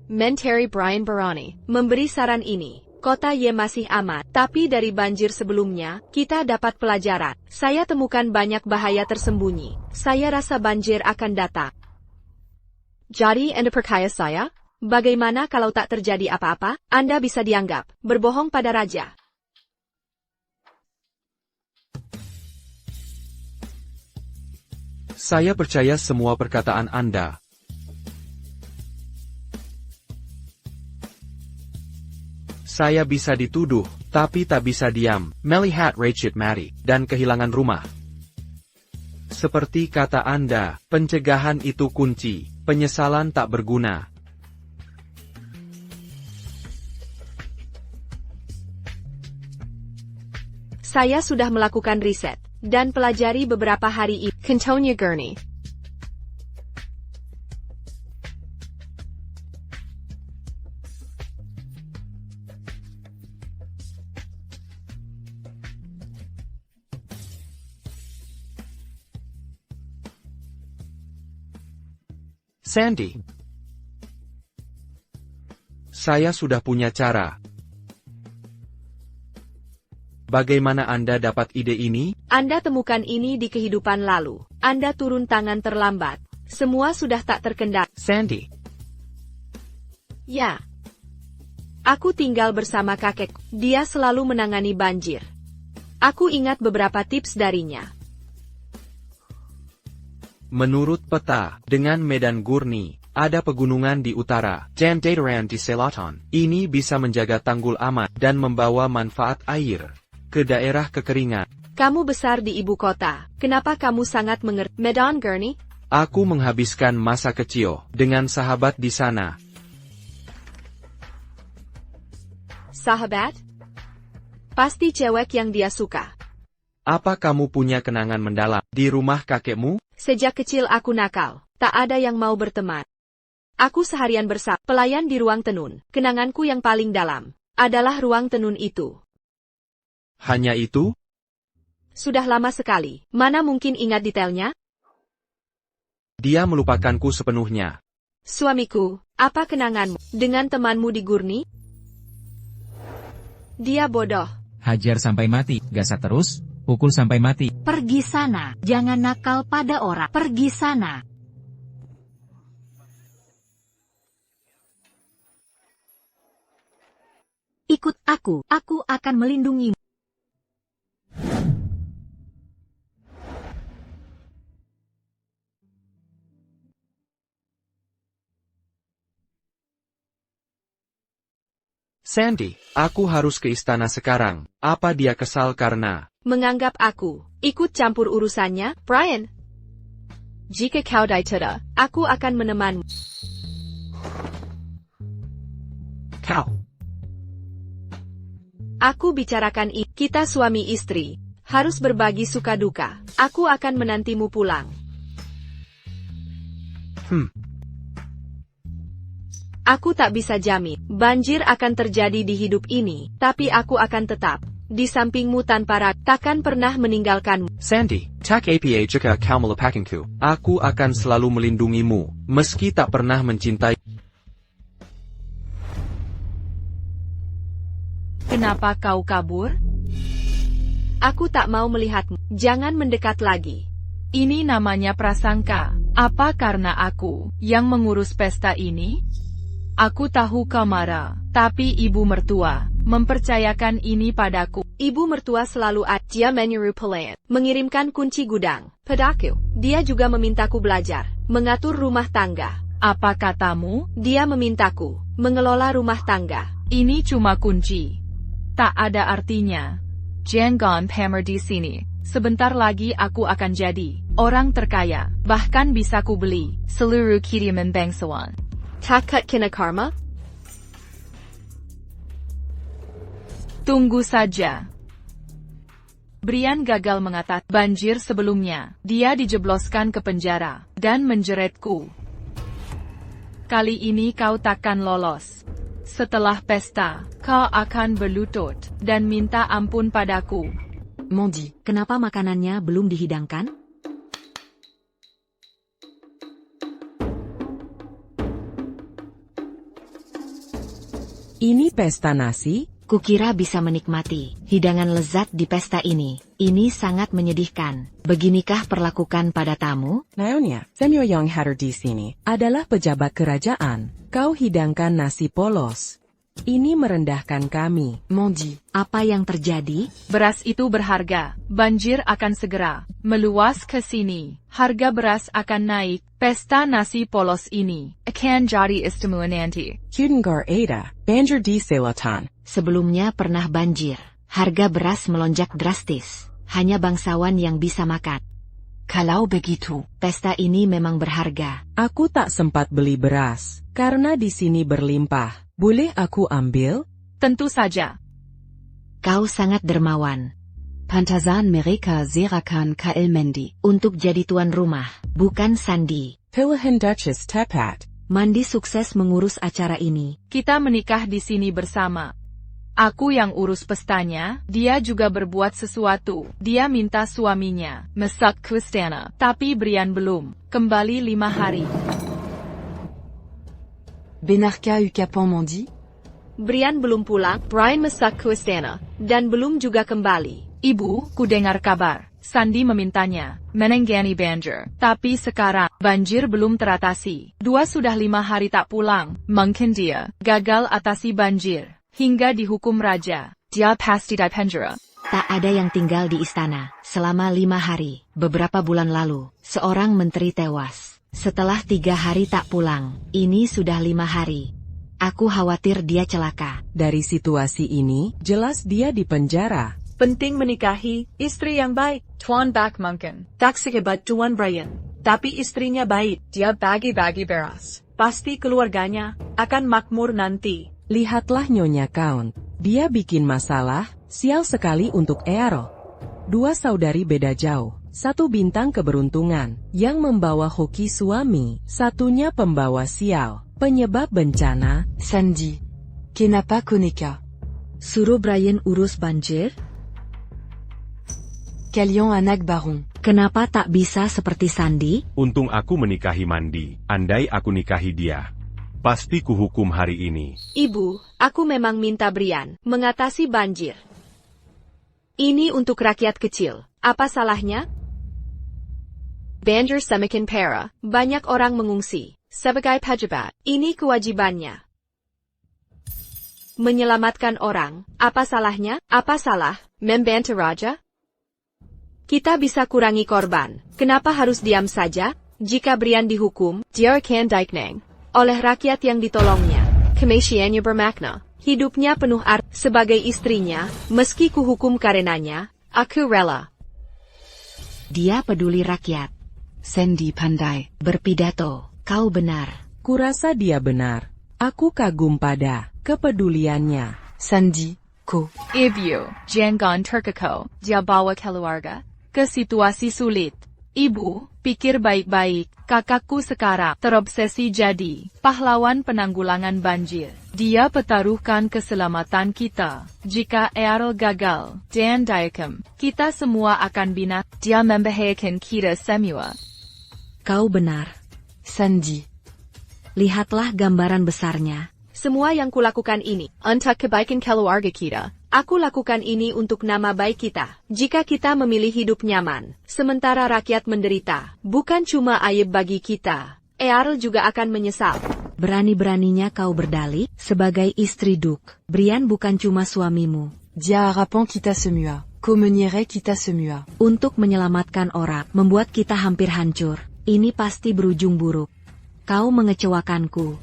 Menteri Brian Barani memberi saran ini. Kota Y masih aman, tapi dari banjir sebelumnya, kita dapat pelajaran. Saya temukan banyak bahaya tersembunyi. Saya rasa banjir akan datang. Jadi Anda percaya saya? Bagaimana kalau tak terjadi apa-apa? Anda bisa dianggap berbohong pada raja. Saya percaya semua perkataan Anda. Saya bisa dituduh, tapi tak bisa diam, melihat Rachid mati, dan kehilangan rumah. Seperti kata Anda, pencegahan itu kunci, penyesalan tak berguna. Saya sudah melakukan riset, dan pelajari beberapa hari ini. Kentonia Gurney. Sandy. Saya sudah punya cara. Bagaimana Anda dapat ide ini? Anda temukan ini di kehidupan lalu. Anda turun tangan terlambat. Semua sudah tak terkendali. Sandy. Ya. Aku tinggal bersama kakek. Dia selalu menangani banjir. Aku ingat beberapa tips darinya. Menurut peta, dengan medan Gurney, ada pegunungan di utara, dan dataran di selatan. Ini bisa menjaga tanggul aman dan membawa manfaat air ke daerah kekeringan. Kamu besar di ibu kota. Kenapa kamu sangat mengerti Medan Gurney? Aku menghabiskan masa kecil dengan sahabat di sana. Sahabat? Pasti cewek yang dia suka. Apa kamu punya kenangan mendalam di rumah kakekmu? Sejak kecil aku nakal. Tak ada yang mau berteman. Aku seharian bersama pelayan di ruang tenun. Kenanganku yang paling dalam adalah ruang tenun itu. Hanya itu? Sudah lama sekali. Mana mungkin ingat detailnya? Dia melupakanku sepenuhnya. Suamiku, apa kenanganmu dengan temanmu di Gurney? Dia bodoh. Hajar sampai mati, gasak terus, pukul sampai mati. Pergi sana, jangan nakal pada orang. Pergi sana. Ikut aku akan melindungimu. Sandy, aku harus ke istana sekarang. Apa dia kesal karena menganggap aku ikut campur urusannya, Brian? Jika kau tidak, aku akan menemanmu. kau? Aku bicarakan kita suami istri, harus berbagi suka duka. Aku akan menantimu pulang. Aku tak bisa jamin banjir akan terjadi di hidup ini, tapi aku akan tetap di sampingmu tanpa takkan pernah meninggalkanmu. Sandy, tak apa jika kau melupakanku. Aku akan selalu melindungimu, meski tak pernah mencintai. Kenapa kau kabur? Aku tak mau melihatmu. Jangan mendekat lagi. Ini namanya prasangka. Apa karena aku yang mengurus pesta ini? Aku tahu kau marah, tapi ibu mertua mempercayakan ini padaku. Ibu mertua selalu dia menyuruh pelayan mengirimkan kunci gudang padaku. Dia juga memintaku belajar mengatur rumah tangga. Apa katamu? Dia memintaku mengelola rumah tangga. Ini cuma kunci. Tak ada artinya. Jangan pamer di sini. Sebentar lagi aku akan jadi orang terkaya. Bahkan bisa ku beli seluruh kiriman bangsawan. Takut kena karma? Tunggu saja. Brian gagal mengatasi banjir sebelumnya. Dia dijebloskan ke penjara dan menjeretku. Kali ini kau takkan lolos. Setelah pesta, kau akan berlutut dan minta ampun padaku. Mondi, kenapa makanannya belum dihidangkan? Ini pesta nasi? Kukira bisa menikmati hidangan lezat di pesta ini. Ini sangat menyedihkan. Beginikah perlakukan pada tamu? Nyonya, Samuel yang hadir di sini adalah pejabat kerajaan. Kau hidangkan nasi polos. Ini merendahkan kami. Mondi, apa yang terjadi? Beras itu berharga. Banjir akan segera meluas ke sini. Harga beras akan naik. Pesta nasi polos ini akan jadi istimewa nanti. Kudengar ada, banjir di selatan. Sebelumnya pernah banjir. Harga beras melonjak drastis. Hanya bangsawan yang bisa makan. Kalau begitu, pesta ini memang berharga. Aku tak sempat beli beras, karena di sini berlimpah. Boleh aku ambil? Tentu saja. Kau sangat dermawan. Pantazan mereka zerakan KL Mendi. Untuk jadi tuan rumah, bukan Sandy. Pilihan Duchess tepat. Mandi sukses mengurus acara ini. Kita menikah di sini bersama. Aku yang urus pestanya, dia juga berbuat sesuatu. Dia minta suaminya masak ke istana, tapi Brian belum kembali 5 hari. Benarkah ucapan Mondi? Brian belum pulang, Brian masak ke istana, dan belum juga kembali. Ibu, ku dengar kabar. Sandy memintanya menangani banjir. Tapi sekarang, banjir belum teratasi. Sudah 5 hari tak pulang. Mungkin dia gagal atasi banjir. Hingga dihukum raja. Dia pasti di penjara. Tak ada yang tinggal di istana selama 5 hari. Beberapa bulan lalu, seorang menteri tewas. Setelah 3 hari tak pulang, ini sudah 5 hari. Aku khawatir dia celaka. Dari situasi ini, jelas dia di penjara. Penting menikahi istri yang baik. Tuan Bak mungkin Tak sehebat Tuan Brian, tapi istrinya baik. dia bagi-bagi beras. Pasti keluarganya akan makmur nanti. Lihatlah Nyonya Count. Dia bikin masalah, sial sekali untuk Earl. 2 saudari beda jauh. 1 bintang keberuntungan, yang membawa hoki suami. Satunya pembawa sial, penyebab bencana. Sandy, kenapa kau nikah? Suruh Brian urus banjir? Kalian anak baron. Kenapa tak bisa seperti Sandy? Untung aku menikahi Mandi. Andai aku nikahi dia, pasti kuhukum hari ini. Ibu, aku memang minta Brian mengatasi banjir. Ini untuk rakyat kecil. Apa salahnya? Banjir semakin parah, banyak orang mengungsi. Sebagai pejabat, ini kewajibannya. Menyelamatkan orang, apa salahnya? Apa salah membantu raja? Kita bisa kurangi korban. Kenapa harus diam saja? Jika Brian dihukum, dia akan dikenang oleh rakyat yang ditolongnya. Kematiannya bermakna. Hidupnya penuh arti. Sebagai istrinya, meski kuhukum karenanya, aku rela. Dia peduli rakyat. Sandy pandai berpidato. Kau benar. Kurasa dia benar. Aku kagum pada kepeduliannya. Sandy, Ku. Ibu, jangan terkecoh, dia bawa keluarga ke situasi sulit. Ibu, pikir baik-baik, kakakku sekarang terobsesi jadi pahlawan penanggulangan banjir. Dia pertaruhkan keselamatan kita. Jika Errol gagal, dan Diakem, kita semua akan binasa. Dia membahayakan kita semua. Kau benar. Sandy. Lihatlah gambaran besarnya. Semua yang kulakukan ini, untuk kebaikan keluarga kita. Aku lakukan ini untuk nama baik kita. Jika kita memilih hidup nyaman, sementara rakyat menderita, bukan cuma aib bagi kita. Errol juga akan menyesal. Berani-beraninya kau berdalih, sebagai istri Duke. Brian bukan cuma suamimu. Dia harapan kita semua. Kau menyerah kita semua. Untuk menyelamatkan orang, membuat kita hampir hancur. Ini pasti berujung buruk. Kau mengecewakanku.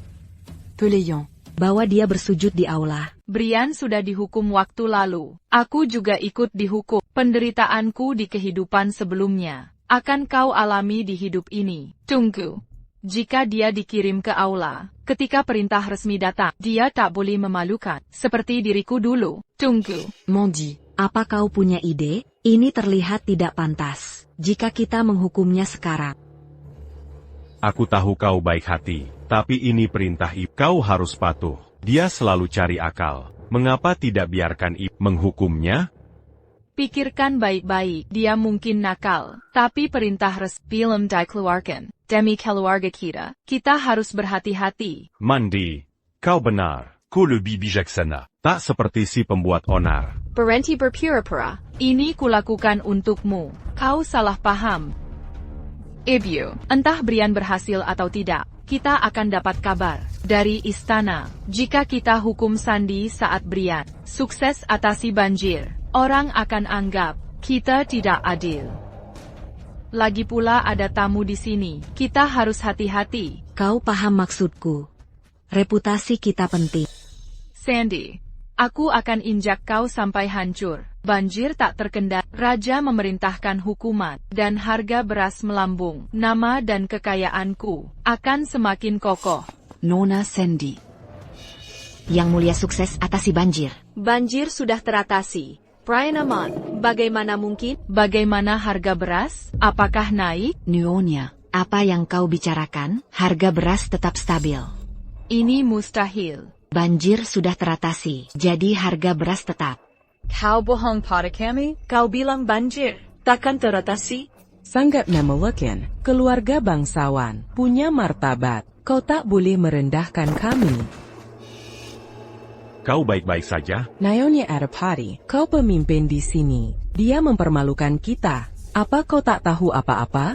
Pelayan. Bawa dia bersujud di aula. Brian sudah dihukum waktu lalu. Aku juga ikut dihukum. Penderitaanku di kehidupan sebelumnya akan kau alami di hidup ini. Tunggu. Jika dia dikirim ke aula, ketika perintah resmi datang, dia tak boleh memalukan, seperti diriku dulu. Tunggu. Mandy. Apa kau punya ide? Ini terlihat tidak pantas. Jika kita menghukumnya sekarang. Aku tahu kau baik hati, tapi ini perintah ibu. Kau harus patuh. Dia selalu cari akal. Mengapa tidak biarkan ibu menghukumnya? Pikirkan baik-baik. Dia mungkin nakal, tapi perintah resmi belum dikeluarkan. Demi keluarga kita, kita harus berhati-hati. Mandy, kau benar. Ku lebih bijaksana. Tak seperti si pembuat onar. Berhenti berpura-pura. Ini kulakukan untukmu. Kau salah paham. Ibu, entah Brian berhasil atau tidak, kita akan dapat kabar dari istana. Jika kita hukum Sandy saat Brian sukses atasi banjir, orang akan anggap kita tidak adil. Lagi pula ada tamu di sini, kita harus hati-hati. Kau paham maksudku. Reputasi kita penting. Sandy, aku akan injak kau sampai hancur. Banjir tak terkendali, raja memerintahkan hukuman, dan harga beras melambung. Nama dan kekayaanku akan semakin kokoh. Nona Sandy. Yang mulia sukses atasi banjir. Banjir sudah teratasi. Brian aman. Bagaimana mungkin? Bagaimana harga beras? Apakah naik? Nyonya. Apa yang kau bicarakan? Harga beras tetap stabil. Ini mustahil. Banjir sudah teratasi, jadi harga beras tetap. Kau bohong pada kami? Kau bilang banjir takkan teratasi? Sangat memuliakan. Keluarga bangsawan punya martabat. Kau tak boleh merendahkan kami. Kau baik-baik saja? Nyonya Adipati, kau pemimpin di sini. Dia mempermalukan kita. Apa kau tak tahu apa-apa?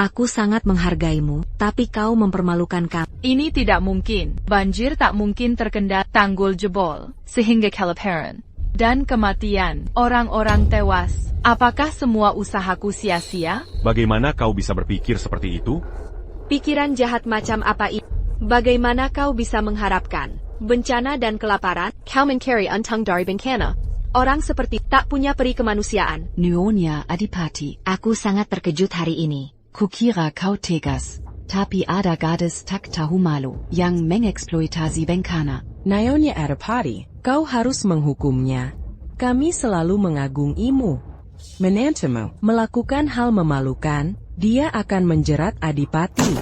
Aku sangat menghargaimu, tapi kau mempermalukan kami. Ini tidak mungkin. Banjir tak mungkin terkendali. Tanggul jebol, sehingga kelaparan dan kematian. Orang-orang tewas. Apakah semua usahaku sia-sia? Bagaimana kau bisa berpikir seperti itu? Pikiran jahat macam apa ini? Bagaimana kau bisa mengharapkan bencana dan kelaparan? Kau mencari untung dari bencana. Orang seperti tak punya peri kemanusiaan. Nyonya Adipati. Aku sangat terkejut hari ini. Kukira kau tegas. Tapi ada gadis tak tahu malu yang mengeksploitasi bencana. Nyonya Adipati, kau harus menghukumnya. Kami selalu mengagungimu. Menantumu melakukan hal memalukan, dia akan menjerat Adipati.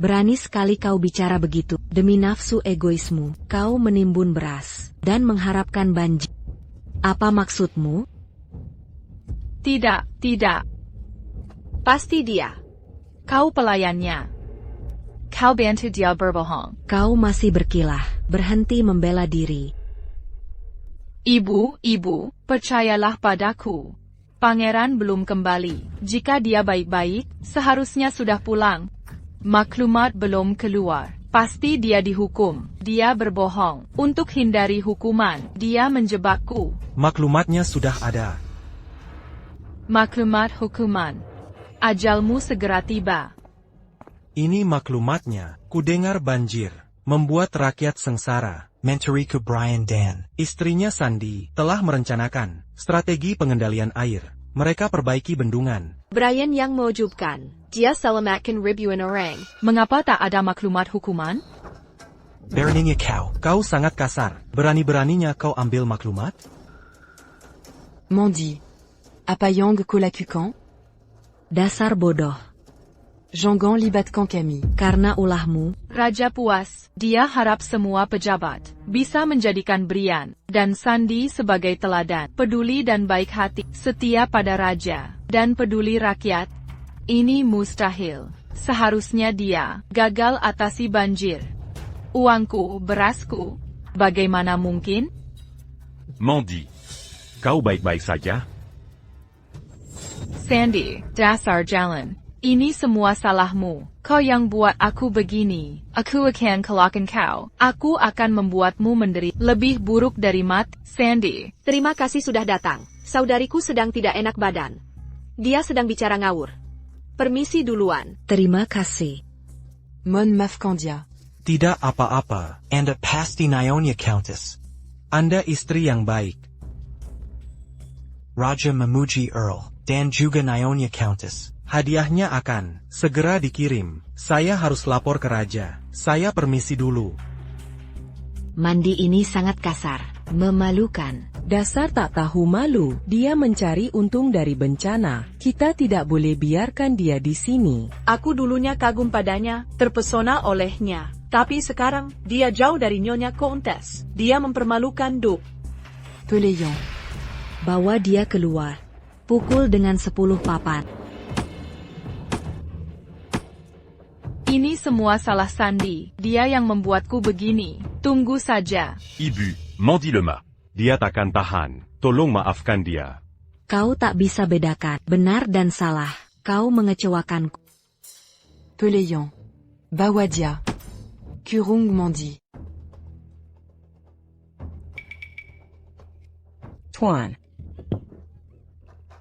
Berani sekali kau bicara begitu. Demi nafsu egoismu, kau menimbun beras dan mengharapkan banjir. Apa maksudmu? Tidak. Pasti dia. Kau pelayannya. Kau bantu dia berbohong. Kau masih berkilah, berhenti membela diri. Ibu, percayalah padaku. Pangeran belum kembali. Jika dia baik-baik, seharusnya sudah pulang. Maklumat belum keluar. Pasti dia dihukum. Dia berbohong. Untuk hindari hukuman, dia menjebakku. Maklumatnya sudah ada. Maklumat hukuman. Ajalmu segera tiba. Ini maklumatnya. Kudengar banjir membuat rakyat sengsara. Menteri ke Brian Dan, istrinya Sandy, telah merencanakan strategi pengendalian air. Mereka perbaiki bendungan. Brian yang mewujudkan. Dia selamatkan ribuan orang. Mengapa tak ada maklumat hukuman? Beraninya kau sangat kasar. Berani-beraninya kau ambil maklumat? Mandi. Apa yang kulakukan? Dasar bodoh. Jangan libatkan kami. Karena ulahmu, Raja puas. Dia harap semua pejabat bisa menjadikan Brian dan Sandy sebagai teladan. Peduli dan baik hati, setia pada raja, dan peduli rakyat. Ini mustahil. Seharusnya dia gagal atasi banjir. Uangku, berasku. Bagaimana mungkin? Mandy, kau baik-baik saja? Sandy, dasar jalan. Ini semua salahmu. Kau yang buat aku begini. Aku akan kelakkan kau. Aku akan membuatmu menderita. Lebih buruk dari Sandy. Terima kasih sudah datang. Saudariku sedang tidak enak badan. Dia sedang bicara ngawur. Permisi duluan. terima kasih. Mon mafkandia. Tidak apa-apa. Anda pasti Nyonya Countess. Anda istri yang baik. Raja memuji Earl, dan juga Nyonya Countess. Hadiahnya akan segera dikirim. Saya harus lapor ke raja. Saya permisi dulu. Mandi ini sangat kasar, memalukan. Dasar tak tahu malu, dia mencari untung dari bencana. Kita tidak boleh biarkan dia di sini. Aku dulunya kagum padanya, terpesona olehnya. Tapi sekarang, dia jauh dari Nyonya Countess. Dia mempermalukan Duke. Pelayan. Bawa dia keluar. Pukul dengan 10 papan. Ini semua salah Sandy. Dia yang membuatku begini. Tunggu saja. Ibu, Mandy lemah. Dia takkan tahan. Tolong maafkan dia. Kau tak bisa bedakan benar dan salah. Kau mengecewakanku. Pelayan. Bawa dia. Kurung Mandy. Tuan,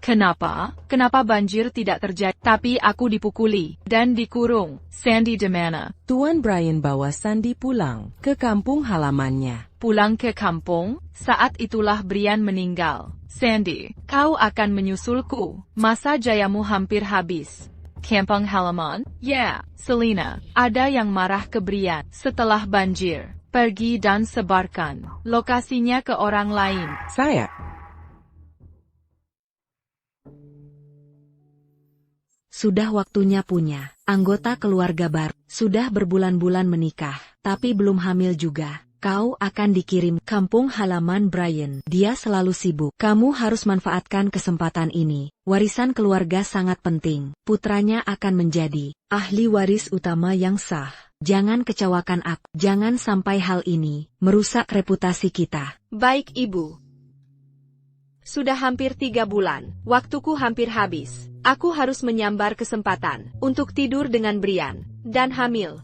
Kenapa? Kenapa banjir tidak terjadi? Tapi aku dipukuli dan dikurung. Sandy di mana? Tuan Brian bawa Sandy pulang ke kampung halamannya. Pulang ke kampung? Saat itulah Brian meninggal. Sandy, kau akan menyusulku. Masa jayamu hampir habis. Kampung halaman? Ya, Selina. Ada yang marah ke Brian setelah banjir. Pergi dan sebarkan lokasinya ke orang lain. Saya Sudah waktunya punya anggota keluarga baru. Sudah berbulan-bulan menikah, tapi belum hamil juga. Kau akan dikirim kampung halaman Brian. Dia selalu sibuk. Kamu harus manfaatkan kesempatan ini. Warisan keluarga sangat penting. Putranya akan menjadi ahli waris utama yang sah. Jangan kecewakan aku. Jangan sampai hal ini merusak reputasi kita. Baik, Ibu. Sudah hampir 3 bulan. Waktuku hampir habis. Aku harus menyambar kesempatan untuk tidur dengan Brian dan hamil.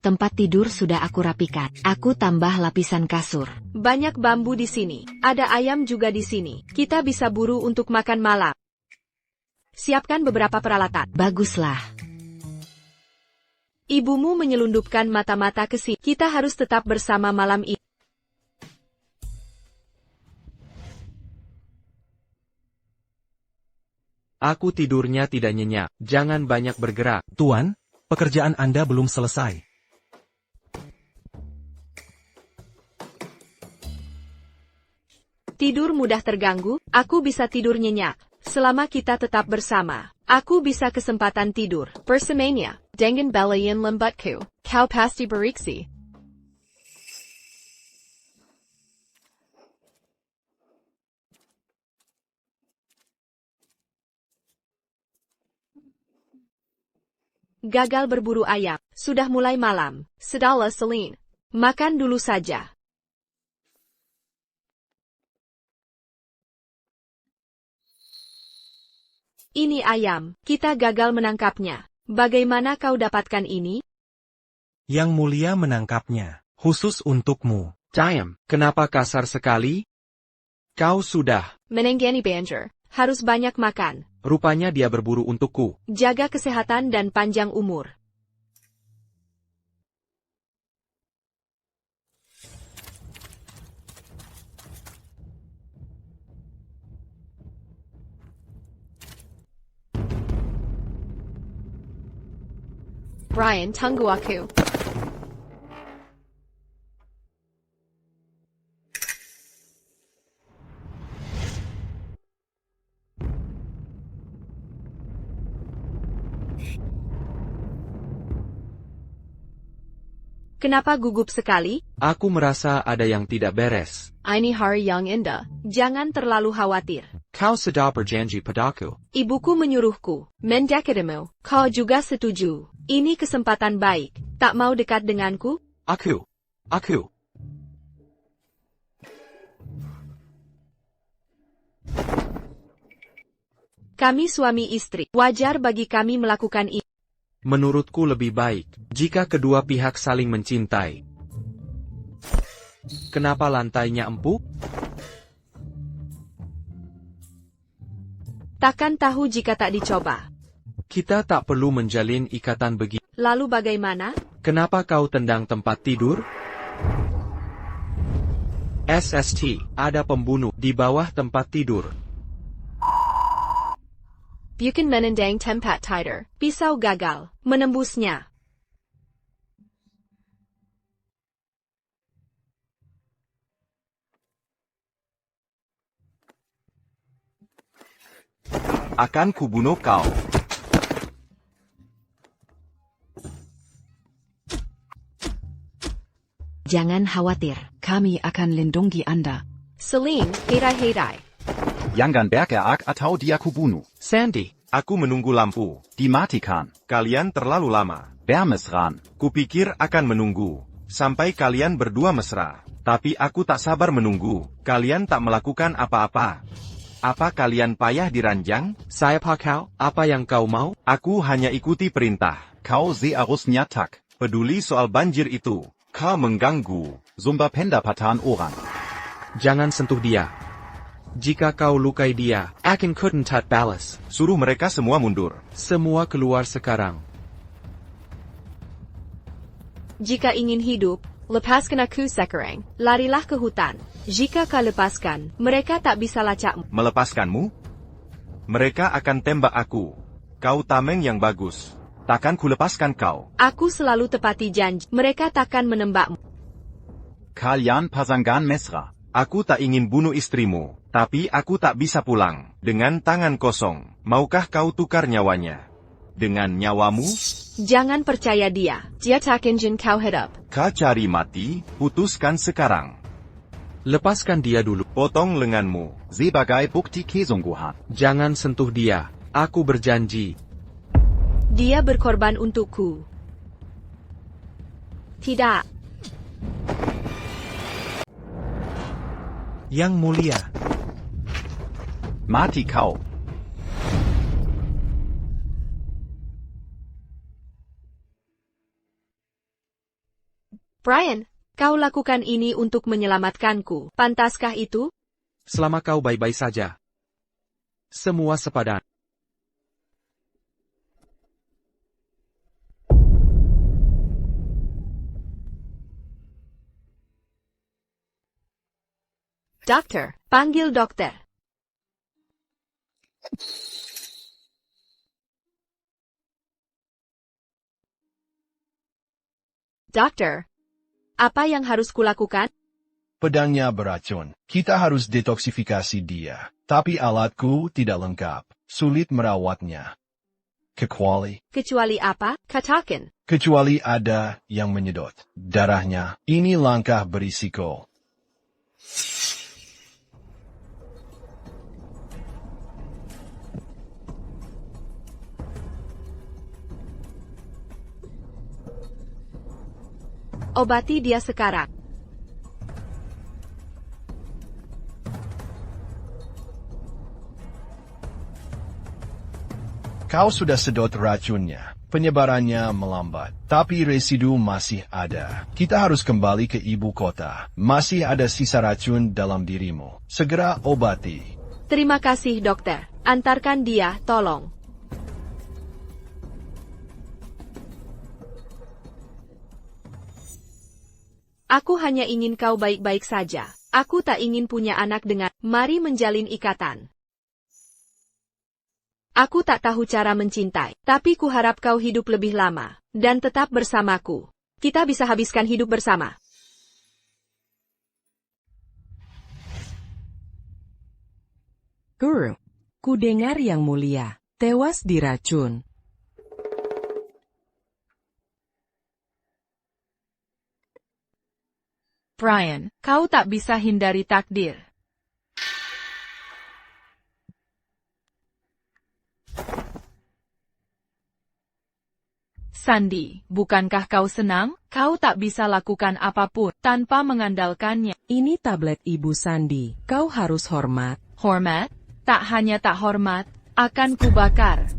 Tempat tidur sudah aku rapikan. Aku tambah lapisan kasur. Banyak bambu di sini. Ada ayam juga di sini. Kita bisa buru untuk makan malam. Siapkan beberapa peralatan. Baguslah. Ibumu menyelundupkan mata-mata ke sini. Kita harus tetap bersama malam ini. Aku tidurnya tidak nyenyak. Jangan banyak bergerak. Tuan, pekerjaan Anda belum selesai. Tidur mudah terganggu, aku bisa tidur nyenyak. Selama kita tetap bersama, aku bisa kesempatan tidur. Bersamanya, dengan belayan lembatku, kau pasti beriksi. Gagal berburu ayam, sudah mulai malam. Sedala Celine. Makan dulu saja. Ini ayam, kita gagal menangkapnya. Bagaimana kau dapatkan ini? Yang mulia menangkapnya, khusus untukmu. Cayam, kenapa kasar sekali? Kau sudah. Menenggani banjir, harus banyak makan. Rupanya dia berburu untukku. Jaga kesehatan dan panjang umur. Brian, tunggu aku. Kenapa gugup sekali? Aku merasa ada yang tidak beres. Ini hari yang indah. Jangan terlalu khawatir. Kau sudah berjanji padaku. Ibuku menyuruhku mendekatimu. Kau juga setuju. Ini kesempatan baik. Tak mau dekat denganku? Aku. Kami suami istri. Wajar bagi kami melakukan ini. Menurutku lebih baik jika kedua pihak saling mencintai. Kenapa lantainya empuk? Takkan tahu jika tak dicoba. Kita tak perlu menjalin ikatan begini. Lalu bagaimana? Kenapa kau tendang tempat tidur? SST, ada pembunuh di bawah tempat tidur. Bukan menendang tempat tidur. Pisau gagal menembusnya. Akan kubunuh kau. Jangan khawatir, kami akan lindungi Anda. Celine, herai. Jangan bergerak atau dia kubunuh. Sandy, aku menunggu lampu. Dimatikan. Kalian terlalu lama. Bermesraan. Kupikir akan menunggu sampai kalian berdua mesra. Tapi aku tak sabar menunggu. Kalian tak melakukan apa-apa. Apa kalian payah diranjang? Siapa kau? Apa yang kau mau? Aku hanya ikuti perintah. Kau seharusnya tak peduli soal banjir itu. Kau mengganggu zumba pendapatan orang. Jangan sentuh dia. Jika kau lukai dia, akan kudentat balas. Suruh mereka semua mundur. Semua keluar sekarang. Jika ingin hidup, lepaskan aku sekarang. Larilah ke hutan. Jika kau lepaskan, mereka tak bisa lacakmu. Melepaskanmu? Mereka akan tembak aku. Kau tameng yang bagus. Takkan kulepaskan kau. Aku selalu tepati janji. Mereka takkan menembakmu. Kalian pasangan mesra. Aku tak ingin bunuh istrimu, tapi aku tak bisa pulang dengan tangan kosong. Maukah kau tukar nyawanya dengan nyawamu? Jangan percaya dia. Dia tak ingin kau hidup. Kau cari mati, putuskan sekarang. Lepaskan dia dulu. Potong lenganmu sebagai bukti kesungguhan. Jangan sentuh dia. Aku berjanji. Dia berkorban untukku. Tidak. Yang mulia. Mati kau. Brian, kau lakukan ini untuk menyelamatkanku. Pantaskah itu? Selama kau baik-baik saja. Semua sepadan. Dokter, panggil dokter. Dokter, apa yang harus kulakukan? Pedangnya beracun. Kita harus detoksifikasi dia. Tapi alatku tidak lengkap. Sulit merawatnya. Kecuali apa? Katakan. Kecuali ada yang menyedot darahnya. Ini langkah berisiko. Obati dia sekarang. Kau sudah sedot racunnya. Penyebarannya melambat. Tapi residu masih ada. Kita harus kembali ke ibu kota. Masih ada sisa racun dalam dirimu. Segera obati. Terima kasih, dokter. Antarkan dia, tolong. Aku hanya ingin kau baik-baik saja. Aku tak ingin punya anak dengan. Mari menjalin ikatan. Aku tak tahu cara mencintai, tapi kuharap kau hidup lebih lama, dan tetap bersamaku. Kita bisa habiskan hidup bersama. Guru, ku dengar yang mulia, tewas diracun. Brian, kau tak bisa hindari takdir. Sandy, bukankah kau senang? Kau tak bisa lakukan apapun tanpa mengandalkannya. Ini tablet Ibu Sandy, kau harus hormat. Hormat? Tak hanya tak hormat, akan kubakar.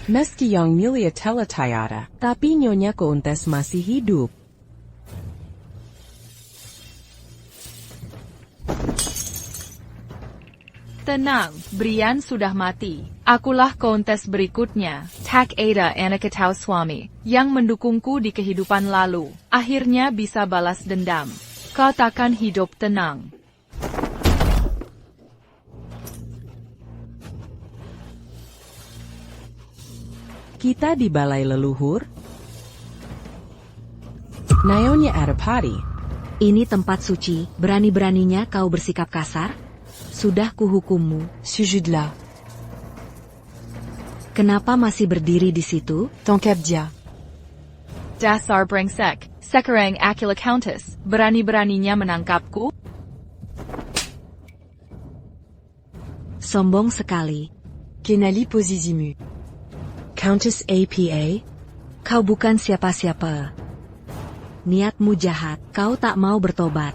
Meski yang mulia telah tiada, tapi Nyonya Countess masih hidup. Tenang, Brian sudah mati. Akulah Countess berikutnya, Tak Ada Anakatauswami, yang mendukungku di kehidupan lalu. Akhirnya bisa balas dendam. Kau takkan hidup tenang. Kita di balai leluhur. Nyonya Adipati. Ini tempat suci, berani-beraninya kau bersikap kasar? Sudah kuhukummu. Sujudlah. Kenapa masih berdiri di situ? Tongkap dia. Dasar brengsek, sekarang Akila Countess, berani-beraninya menangkapku? Sombong sekali. Kenali posisimu. Countess APA? Kau bukan siapa-siapa. Niatmu jahat, kau tak mau bertobat.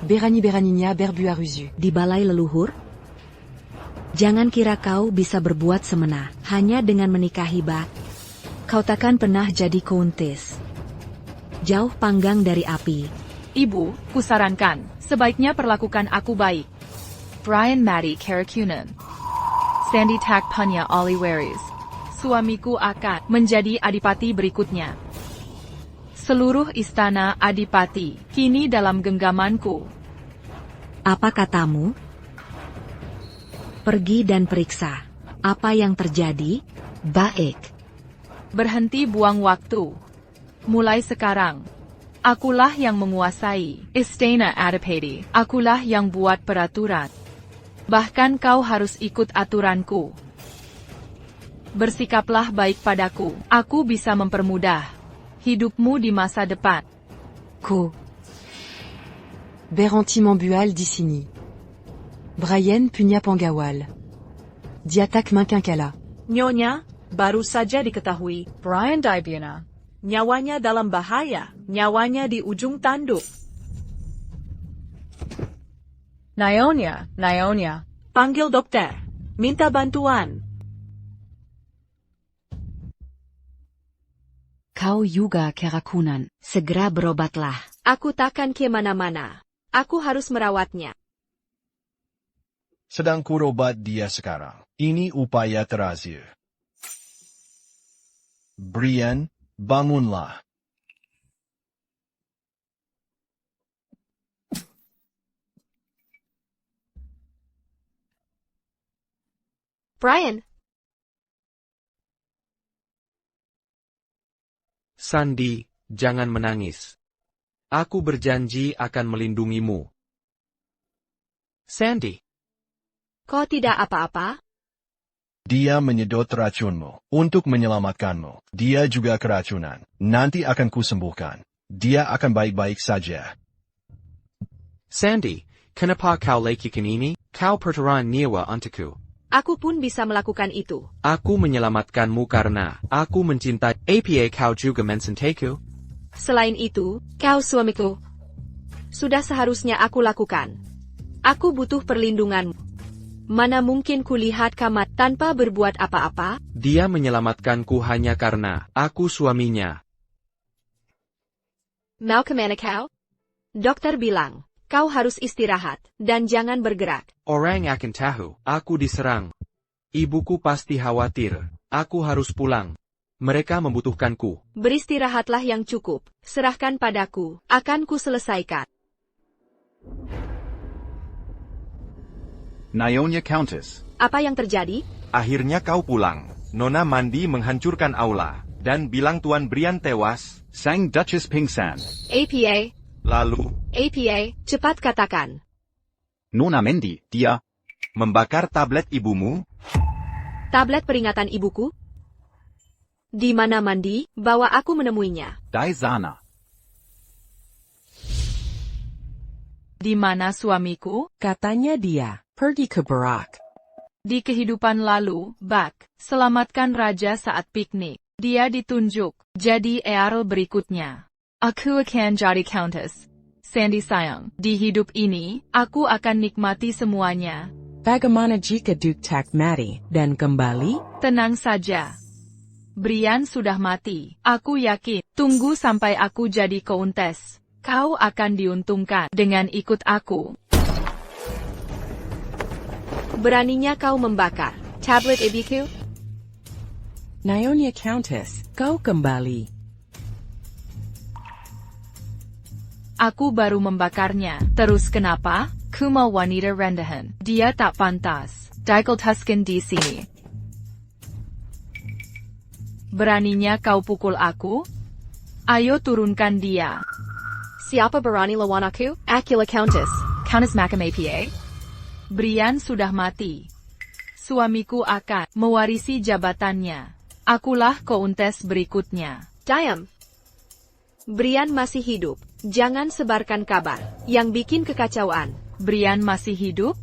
Berani-beraninya berbuaruzu. Di balai leluhur? Jangan kira kau bisa berbuat semena, hanya dengan menikahi Bat. Kau takkan pernah jadi Countess. Jauh panggang dari api. Ibu, kusarankan, sebaiknya perlakukan aku baik. Brian Maddie Karakunan. Sandy Tak Punya Oliwaris. Suamiku akan menjadi adipati berikutnya. Seluruh istana adipati kini dalam genggamanku. Apa katamu? Pergi dan periksa. Apa yang terjadi? Baik. Berhenti buang waktu. Mulai sekarang, akulah yang menguasai istana adipati. Akulah yang buat peraturan. Bahkan kau harus ikut aturanku. Bersikaplah baik padaku. Aku bisa mempermudah hidupmu di masa depan. Ko. Beranti Mambual di sini. Brian Punya Pangawal. Diatak Mankankala. Nyonya, baru saja diketahui, Brian Diabuna. Nyawanya dalam bahaya, nyawanya di ujung tanduk. Nyonya. Panggil dokter. Minta bantuan. Kau juga Karakunan. Segera berobatlah. Aku takkan ke mana-mana. Aku harus merawatnya. Sedang kurobat dia sekarang. Ini upaya terakhir. Brian, bangunlah. Brian. Sandy, jangan menangis. Aku berjanji akan melindungimu. Sandy. Kau tidak apa-apa? Dia menyedot racunmu untuk menyelamatkanmu. Dia juga keracunan. Nanti akan kusembuhkan. Dia akan baik-baik saja. Sandy, kenapa kau lakukan ini? Kau perturan nyawa untukku. Aku pun bisa melakukan itu. Aku menyelamatkanmu karena aku mencintai. Apa kau juga mencintaiku? Selain itu, kau suamiku. Sudah seharusnya aku lakukan. Aku butuh perlindunganmu. Mana mungkin kulihat kamu tanpa berbuat apa-apa? Dia menyelamatkanku hanya karena aku suaminya. Mau kemana kau? Dokter bilang, kau harus istirahat, dan jangan bergerak. Orang akan tahu, aku diserang. Ibuku pasti khawatir. Aku harus pulang. Mereka membutuhkanku. Beristirahatlah yang cukup. Serahkan padaku, akan ku selesaikan. Nyonya Countess. apa yang terjadi? Akhirnya kau pulang. Nona mandi menghancurkan aula. Dan bilang Tuan Brian tewas. Sang Duchess pingsan. APA, Lalu, APA, cepat katakan. Nona Mandy, dia membakar tablet ibumu? Tablet peringatan ibuku? Di mana Mandi? Bawa aku menemuinya. di sana. Di mana suamiku? Katanya dia pergi ke barak. Di kehidupan lalu, Buck, selamatkan raja saat piknik. Dia ditunjuk jadi Earl berikutnya. Aku akan jadi Countess. Sandy sayang, di hidup ini, aku akan nikmati semuanya. Bagaimana jika Duke Tak mati dan kembali? Tenang saja. Brian sudah mati. Aku yakin. Tunggu sampai aku jadi Countess. Kau akan diuntungkan dengan ikut aku. Beraninya kau membakar tablet ibuku? Nyonya Countess, kau kembali. Aku baru membakarnya. Terus kenapa? Kuma wanita rendahan. Dia tak pantas. Dikultuskan di sini. Beraninya kau pukul aku? Ayo turunkan dia. Siapa berani lawan aku? Akila Countess. Countess Macam APA. Brian sudah mati. Suamiku akan mewarisi jabatannya. Akulah Countess berikutnya. Diam. Brian masih hidup. Jangan sebarkan kabar yang bikin kekacauan. Brian masih hidup?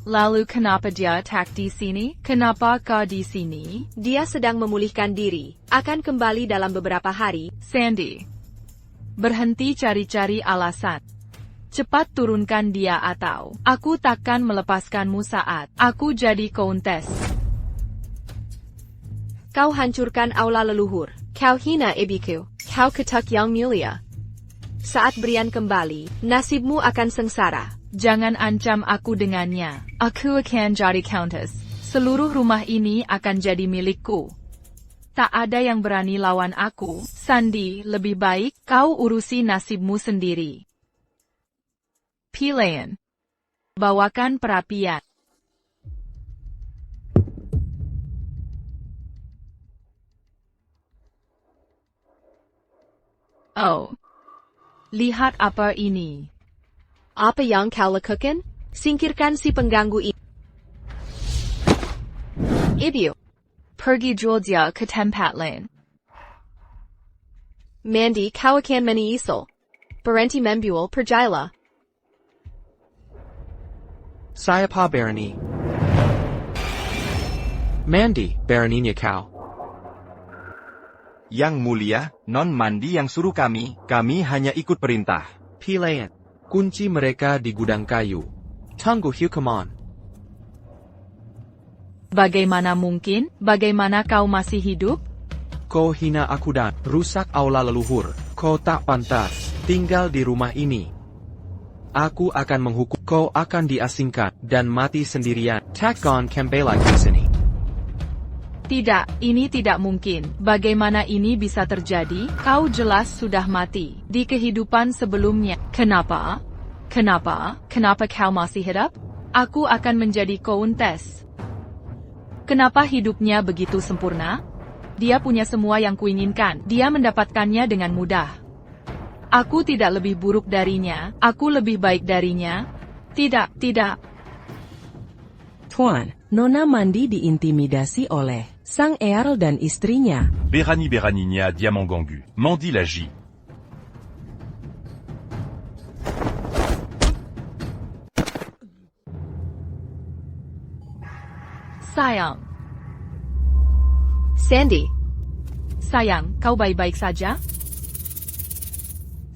Lalu kenapa dia tak di sini? Kenapa kau di sini? Dia sedang memulihkan diri. Akan kembali dalam beberapa hari. Sandy. Berhenti cari-cari alasan. Cepat turunkan dia atau aku takkan melepaskanmu saat aku jadi Countess. Kau hancurkan aula leluhur. Kau hina ibuku. Kau ketak yang mulia. Saat Brian kembali, nasibmu akan sengsara. Jangan ancam aku dengannya. Aku akan jadi Countess. Seluruh rumah ini akan jadi milikku. Tak ada yang berani lawan aku. Sandy, lebih baik kau urusi nasibmu sendiri. Pilihan. Bawakan perapian. Oh. Lihat apa ini. Apa yang kau lakukan? Singkirkan si pengganggu ini. Ibu. Pergi jual dia ke tempat lain. Mandy, kau akan menyesal. Berhenti membual perjala. Saya pa Barony. Mandy, Baroninya kau. Yang mulia, Non Mandi yang suruh kami hanya ikut perintah. Pilihan. Kunci mereka di gudang kayu. Tunggu hukuman. Bagaimana mungkin? Bagaimana kau masih hidup? Kau hina aku dan rusak aula leluhur. Kau tak pantas tinggal di rumah ini. Aku akan menghukum kau, akan diasingkan dan mati sendirian. Takkan kembali ke sini. Tidak, ini tidak mungkin. Bagaimana ini bisa terjadi? Kau jelas sudah mati di kehidupan sebelumnya. Kenapa? Kenapa? Kenapa kau masih hidup? Aku akan menjadi Countess. Kenapa hidupnya begitu sempurna? Dia punya semua yang kuinginkan. Dia mendapatkannya dengan mudah. Aku tidak lebih buruk darinya. Aku lebih baik darinya. Tidak, tidak. Tuan, Nona Mandi diintimidasi oleh sang Earl dan istrinya. Berani-beraninya Diamant Gangu. Mandy l'agit. Sayang. Sandy. Sayang, kau baik-baik saja?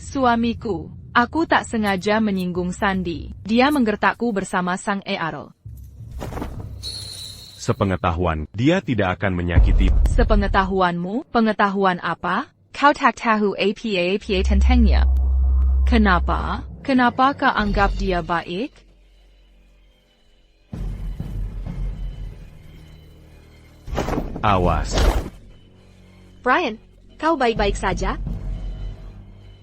Suamiku. Aku tak sengaja menyinggung Sandy. Dia menggertakku bersama sang Earl. Sepengetahuan, dia tidak akan menyakiti. Sepengetahuanmu, pengetahuan apa? Kau tak tahu apa tentangnya. Kenapa? Kenapa kau anggap dia baik? Awas. Brian, kau baik-baik saja?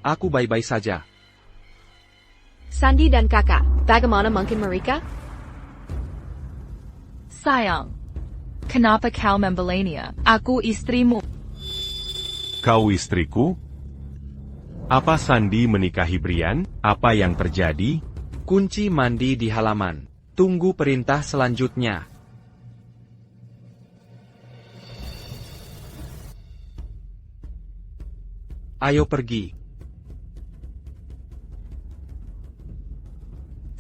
Aku baik-baik saja. Sandy dan kakak, bagaimana mungkin mereka? Sayang. Kenapa kau membelainya? Aku istrimu. Kau istriku? Apa Sandy menikahi Brian? Apa yang terjadi? Kunci mandi di halaman. Tunggu perintah selanjutnya. Ayo pergi.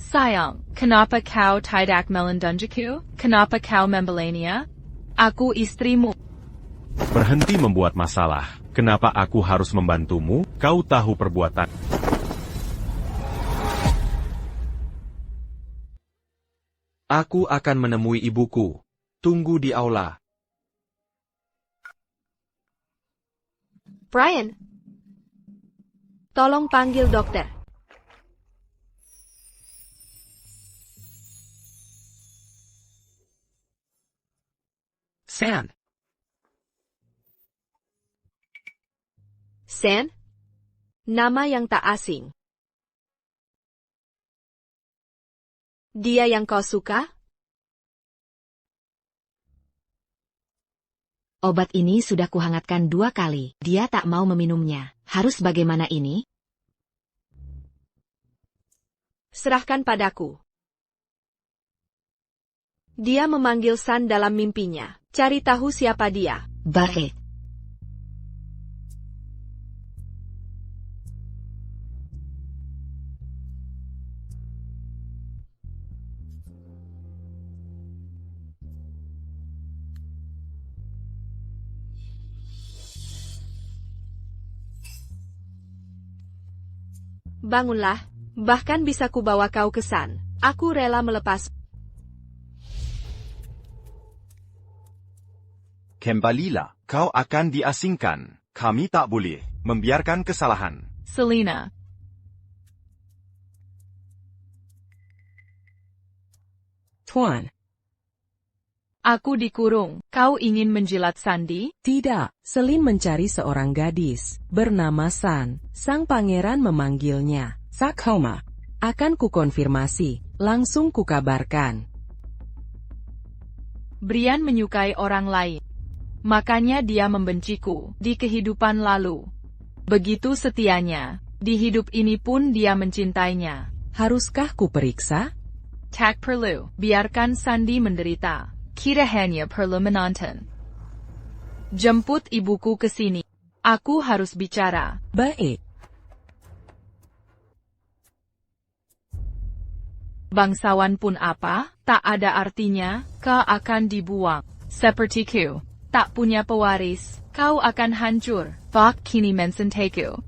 Sayang, kenapa kau tidak melindungiku? Kenapa kau membelainya? Aku istrimu. Berhenti membuat masalah. Kenapa aku harus membantumu? Kau tahu perbuatan. Aku akan menemui ibuku. Tunggu di aula. Brian, tolong panggil dokter. San. San? Nama yang tak asing. Dia yang kau suka? Obat ini sudah kuhangatkan 2 kali. Dia tak mau meminumnya. Harus bagaimana ini? Serahkan padaku. Dia memanggil San dalam mimpinya. Cari tahu siapa dia. Baik. Bangunlah, bahkan bisa kubawa kau ke San. Aku rela melepas. Kembalilah, kau akan diasingkan. Kami tak boleh membiarkan kesalahan. Selena. Tuan. Aku dikurung. Kau ingin menjilat Sandy? Tidak, Selin mencari seorang gadis, bernama San. Sang pangeran memanggilnya Sakoma. Akan kukonfirmasi, langsung kukabarkan. Brian menyukai orang lain. Makanya dia membenciku di kehidupan lalu. Begitu setianya, di hidup ini pun dia mencintainya. Haruskah kuperiksa? Tak perlu, biarkan Sandy menderita. Kita hanya perlu menonton. Jemput ibuku ke sini. Aku harus bicara. Baik. Bangsawan pun apa, tak ada artinya, kau akan dibuang. Sepertiku, tak punya pewaris, kau akan hancur. Bak kini mensenteku.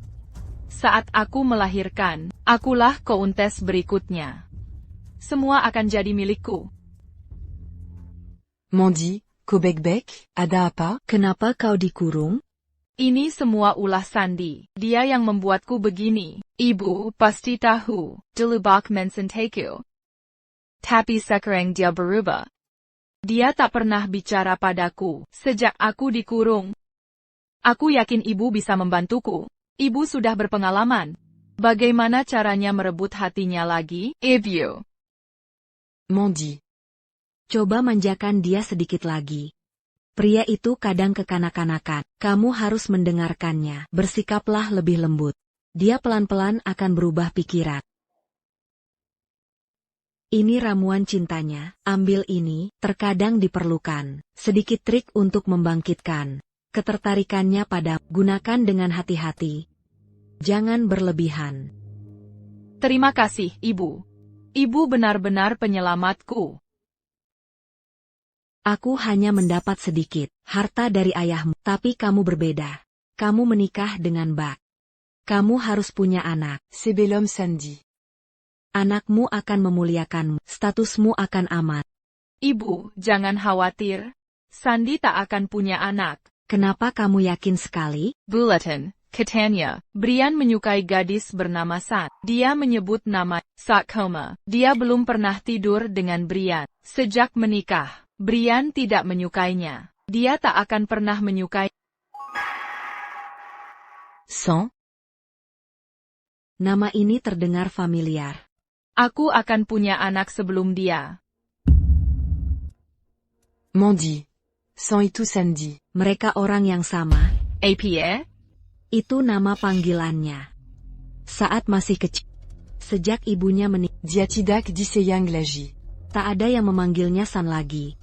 Saat aku melahirkan, akulah kountes berikutnya. Semua akan jadi milikku. Mondi, Kobek-bek, ada apa? Kenapa kau dikurung? Ini semua ulah Sandy. Dia yang membuatku begini. Ibu pasti tahu. Dulu bak mensenteku. Tapi sekarang dia berubah. Dia tak pernah bicara padaku sejak aku dikurung. Aku yakin ibu bisa membantuku. Ibu sudah berpengalaman. Bagaimana caranya merebut hatinya lagi? Ibu. Mondi. Coba manjakan dia sedikit lagi. Pria itu kadang kekanak-kanakan. Kamu harus mendengarkannya. Bersikaplah lebih lembut. Dia pelan-pelan akan berubah pikiran. Ini ramuan cintanya. Ambil ini, terkadang diperlukan. Sedikit trik untuk membangkitkan ketertarikannya pada. Gunakan dengan hati-hati. Jangan berlebihan. Terima kasih, Ibu. Ibu benar-benar penyelamatku. Aku hanya mendapat sedikit harta dari ayahmu, tapi kamu berbeda. Kamu menikah dengan Bak. Kamu harus punya anak. Sebelum Sandy. Anakmu akan memuliakanmu, statusmu akan aman. Ibu, jangan khawatir. Sandy tak akan punya anak. Kenapa kamu yakin sekali? Bulletin, katanya, Brian menyukai gadis bernama San. Dia menyebut nama Sakoma. Dia belum pernah tidur dengan Brian. Sejak menikah, Brian tidak menyukainya. Dia tak akan pernah menyukai. Son? Nama ini terdengar familiar. Aku akan punya anak sebelum dia. Mandy. Sont itu Sandy. Mereka orang yang sama. APA? Itu nama panggilannya. Saat masih kecil. Sejak ibunya meninggal. Dia tidak disayang lagi. Tak ada yang memanggilnya San lagi.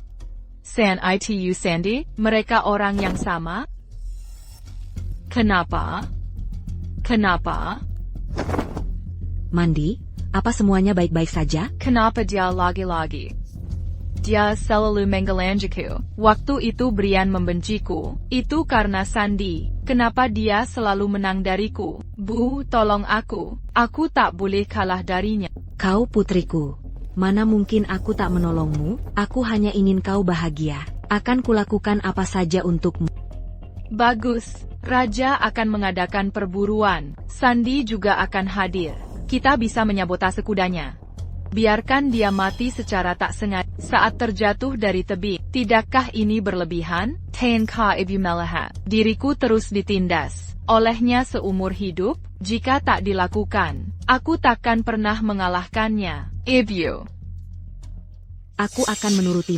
San itu Sandy? Mereka orang yang sama? Kenapa? Kenapa? Mandy, apa semuanya baik-baik saja? Kenapa dia lagi-lagi? Dia selalu menggelanjaku. Waktu itu Brian membenciku. Itu karena Sandy. Kenapa dia selalu menang dariku? Bu, tolong aku. Aku tak boleh kalah darinya. Kau putriku. Mana mungkin aku tak menolongmu? Aku hanya ingin kau bahagia. Akan kulakukan apa saja untukmu. Bagus. Raja akan mengadakan perburuan. Sandy juga akan hadir. Kita bisa menyabotase kudanya. Biarkan dia mati secara tak sengaja saat terjatuh dari tebing. Tidakkah ini berlebihan? Tainkah ibu melihat diriku terus ditindas olehnya seumur hidup? Jika tak dilakukan, aku takkan pernah mengalahkannya. Ibu. Aku akan menuruti.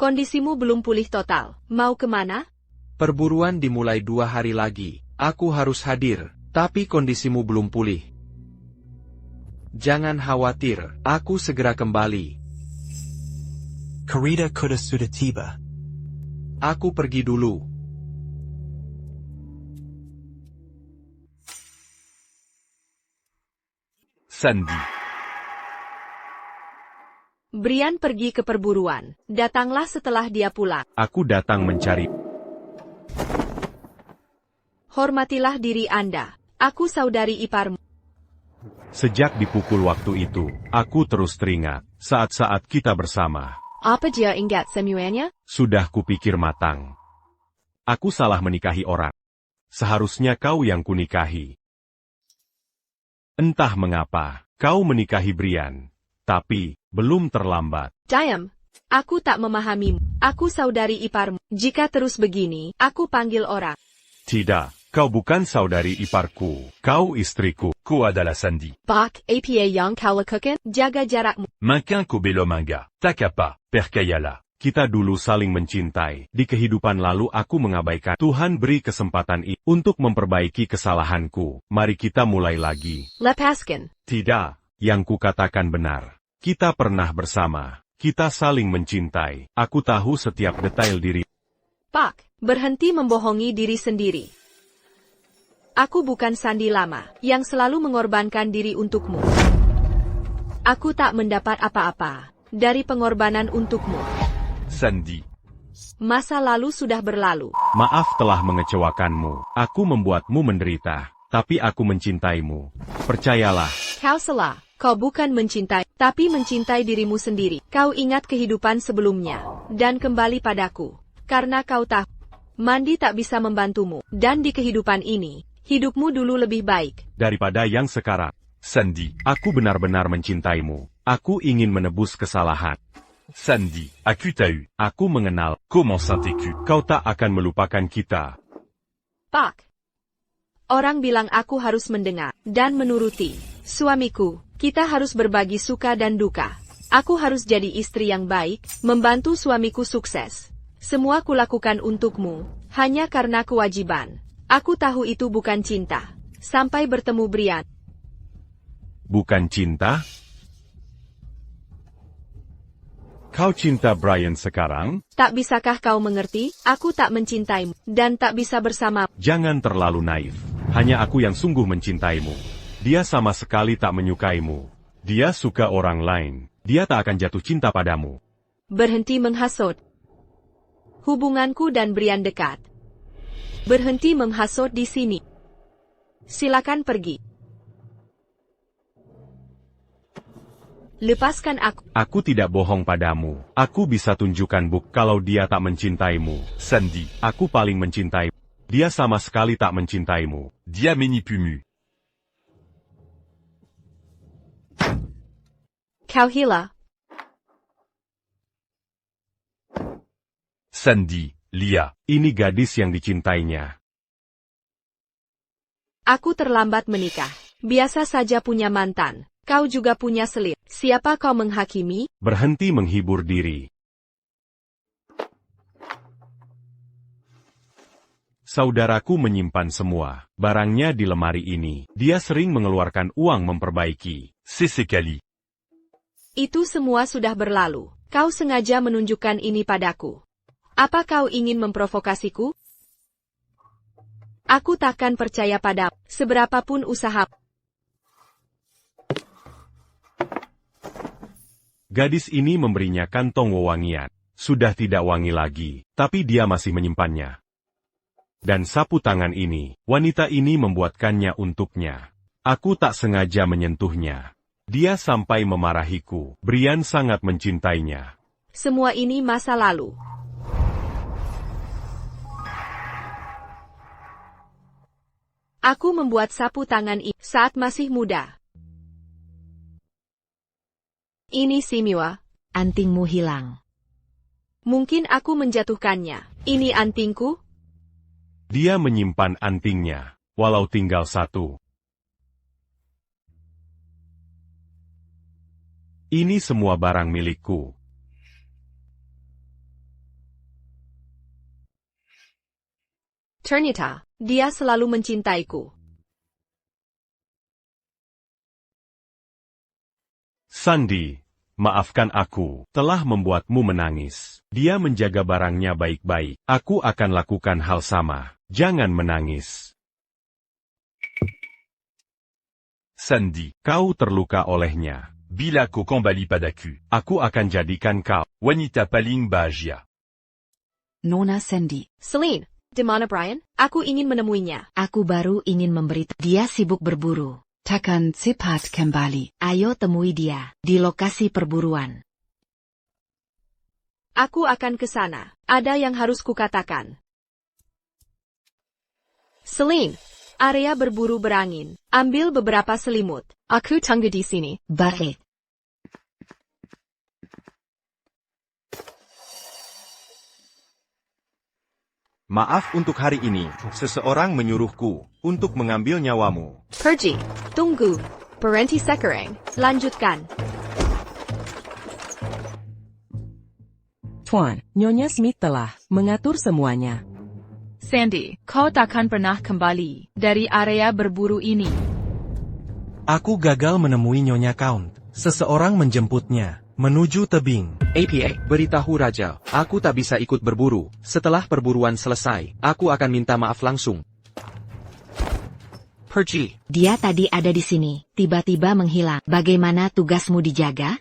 Kondisimu belum pulih total. Mau kemana? Perburuan dimulai 2 hari lagi. Aku harus hadir, tapi kondisimu belum pulih. Jangan khawatir, aku segera kembali. Karita kuda sudah tiba. Aku pergi dulu. Sandy. Brian pergi ke perburuan. Datanglah setelah dia pulang. Aku datang mencari. Hormatilah diri Anda. Aku saudari iparmu. Sejak dipukul waktu itu, aku terus teringat saat-saat kita bersama. Apa dia ingat semuanya? Sudah kupikir matang. Aku salah menikahi orang. Seharusnya kau yang kunikahi. Entah mengapa, kau menikahi Brian. Tapi, belum terlambat. Diam. Aku tak memahamimu. Aku saudari iparmu. Jika terus begini, aku panggil orang. Tidak, kau bukan saudari iparku. Kau istriku. Ku adalah Sandy. Bak, APA yang kau lakukan, jaga jarakmu. Makin ku belo manga. Tak apa, percayalah. Kita dulu saling mencintai. Di kehidupan lalu aku mengabaikan. Tuhan beri kesempatan ini untuk memperbaiki kesalahanku. Mari kita mulai lagi. Lepaskan. Tidak, yang kukatakan benar. Kita pernah bersama. Kita saling mencintai. Aku tahu setiap detail diri. Pak, berhenti membohongi diri sendiri. Aku bukan Sandy lama, yang selalu mengorbankan diri untukmu. Aku tak mendapat apa-apa dari pengorbanan untukmu. Sandy. Masa lalu sudah berlalu. Maaf telah mengecewakanmu. Aku membuatmu menderita. Tapi aku mencintaimu. Percayalah. Kau salah. Kau bukan mencintai, tapi mencintai dirimu sendiri. Kau ingat kehidupan sebelumnya, dan kembali padaku. Karena kau tahu, Mandy tak bisa membantumu. Dan di kehidupan ini, hidupmu dulu lebih baik daripada yang sekarang. Sandy, aku benar-benar mencintaimu. Aku ingin menebus kesalahan. Sandy, aku tahu. Aku mengenal. Comment sentiku? Kau tak akan melupakan kita. Pak. Orang bilang aku harus mendengar dan menuruti. Suamiku, kita harus berbagi suka dan duka. Aku harus jadi istri yang baik, membantu suamiku sukses. Semua kulakukan untukmu, hanya karena kewajiban. Aku tahu itu bukan cinta. Sampai bertemu Brian. Bukan cinta? Kau cinta Brian sekarang? Tak bisakah kau mengerti? Aku tak mencintaimu, dan tak bisa bersama. Jangan terlalu naif. Hanya aku yang sungguh mencintaimu. Dia sama sekali tak menyukaimu. Dia suka orang lain. Dia tak akan jatuh cinta padamu. Berhenti menghasut. Hubunganku dan Brian dekat. Berhenti menghasut di sini. Silakan pergi. Lepaskan aku. Aku tidak bohong padamu. Aku bisa tunjukkan kalau dia tak mencintaimu. Sandy, aku paling mencintai. Dia sama sekali tak mencintaimu. Dia menipumu. Kau hila. Sandy, Lia, ini gadis yang dicintainya. Aku terlambat menikah. Biasa saja punya mantan. Kau juga punya selir. Siapa kau menghakimi? Berhenti menghibur diri. Saudaraku menyimpan semua barangnya di lemari ini. Dia sering mengeluarkan uang memperbaiki. Sesekali. Itu semua sudah berlalu. Kau sengaja menunjukkan ini padaku. Apa kau ingin memprovokasiku? Aku takkan percaya padamu, seberapapun usaha. Gadis ini memberinya kantong wewangian. Sudah tidak wangi lagi, tapi dia masih menyimpannya. Dan sapu tangan ini, wanita ini membuatkannya untuknya. Aku tak sengaja menyentuhnya. Dia sampai memarahiku. Brian sangat mencintainya. Semua ini masa lalu. Aku membuat sapu tangan ini saat masih muda. Ini Simiwa. Antingmu hilang. Mungkin aku menjatuhkannya. Ini antingku? Dia menyimpan antingnya, walau tinggal satu. Ini semua barang milikku. Ternyata, dia selalu mencintaiku. Sandy, maafkan aku, telah membuatmu menangis. Dia menjaga barangnya baik-baik. Aku akan lakukan hal sama. Jangan menangis. Sandy, Kau terluka olehnya. bila kau kembali padaku. Aku akan jadikan kau Wanita paling bahagia. Nona Sandy. Celine, di mana Brian? Aku ingin menemuinya. Aku baru ingin memberitahu. Dia sibuk berburu. Takkan cepat kembali. Ayo temui dia di lokasi perburuan. Aku akan ke sana. Ada yang harus kukatakan. Celine, area berburu berangin. Ambil beberapa selimut. Aku tunggu di sini. Baik. Maaf untuk hari ini, seseorang menyuruhku untuk mengambil nyawamu. Pergi. Tunggu. Berhenti sekarang. Lanjutkan. Tuan, Nyonya Smith telah mengatur semuanya. Sandy, kau takkan pernah kembali dari area berburu ini. Aku gagal menemui Nyonya Count. Seseorang menjemputnya menuju tebing. APA, beritahu Raja, aku tak bisa ikut berburu. Setelah perburuan selesai, aku akan minta maaf langsung. Pergi. Dia tadi ada di sini, tiba-tiba menghilang. Bagaimana tugasmu dijaga?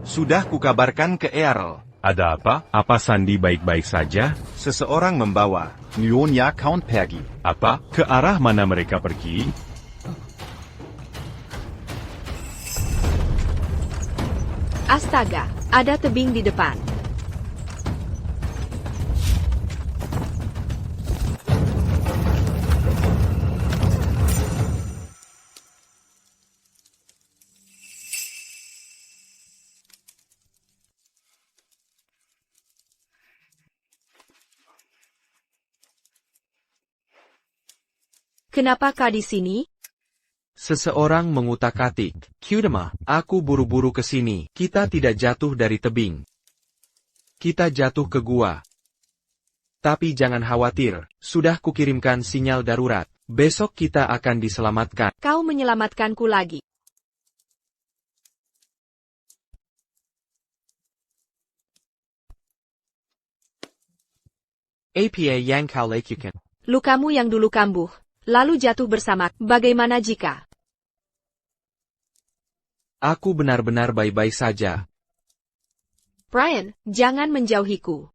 Sudah kukabarkan ke Earl. Ada apa? Apa Sandy baik-baik saja? Seseorang membawa. Nyonya Count pergi. Apa? Ke arah mana mereka pergi? Astaga, ada tebing di depan. Kenapa kau di sini? Seseorang mengutak-atik. Kudama, aku buru-buru ke sini. Kita tidak jatuh dari tebing. Kita jatuh ke gua. Tapi jangan khawatir, sudah kukirimkan sinyal darurat. Besok kita akan diselamatkan. Kau menyelamatkanku lagi. APA yang kau lakukan. Lukamu yang dulu kambuh, lalu jatuh bersama. Bagaimana jika? Aku benar-benar baik-baik saja. Brian, jangan menjauhiku.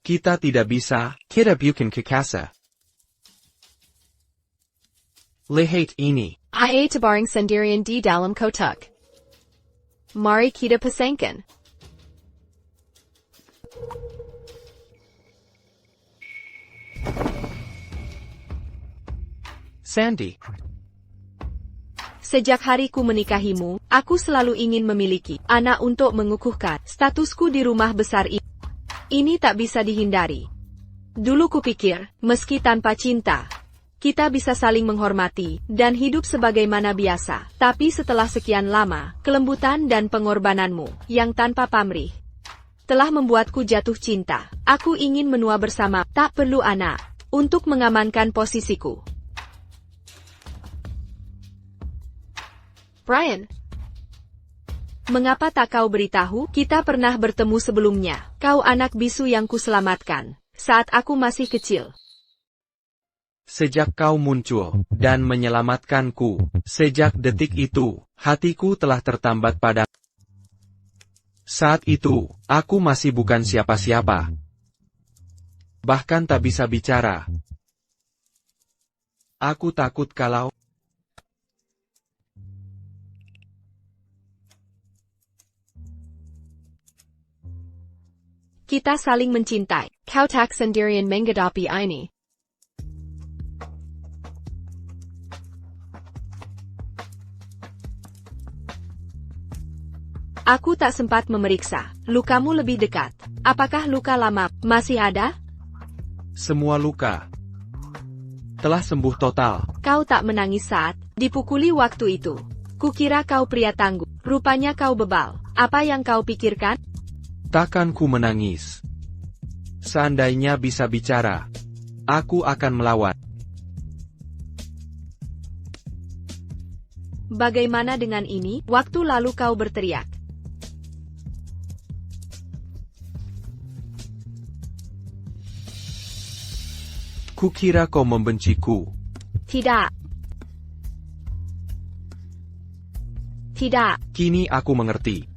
Kita tidak bisa, kita bukan kekasa. Lihat ini. Ia tabaring sendirian di dalam kotak. Mari kita pasangkan. Sandy. Sejak hariku menikahimu, aku selalu ingin memiliki anak untuk mengukuhkan statusku di rumah besar ini. Ini tak bisa dihindari. Dulu kupikir, meski tanpa cinta, kita bisa saling menghormati dan hidup sebagaimana biasa. Tapi setelah sekian lama, kelembutan dan pengorbananmu yang tanpa pamrih telah membuatku jatuh cinta. Aku ingin menua bersama, tak perlu anak, untuk mengamankan posisiku. Brian, mengapa tak kau beritahu? Kita pernah bertemu sebelumnya. Kau anak bisu yang kuselamatkan saat aku masih kecil. Sejak kau muncul dan menyelamatkanku, sejak detik itu, hatiku telah tertambat pada. Saat itu, aku masih bukan siapa-siapa. Bahkan tak bisa bicara. Aku takut kalau kita saling mencintai. Kau tak sendirian menghadapi ini. Aku tak sempat memeriksa. Lukamu lebih dekat. Apakah luka lama masih ada? semua luka telah sembuh total. Kau tak menangis saat dipukuli waktu itu. Kukira kau pria tangguh. Rupanya kau bebal. Apa yang kau pikirkan? Takkan ku menangis. Seandainya bisa bicara, aku akan melawan. Bagaimana dengan ini? Waktu lalu kau berteriak. Kukira kau membenciku. Tidak. Tidak. Kini aku mengerti.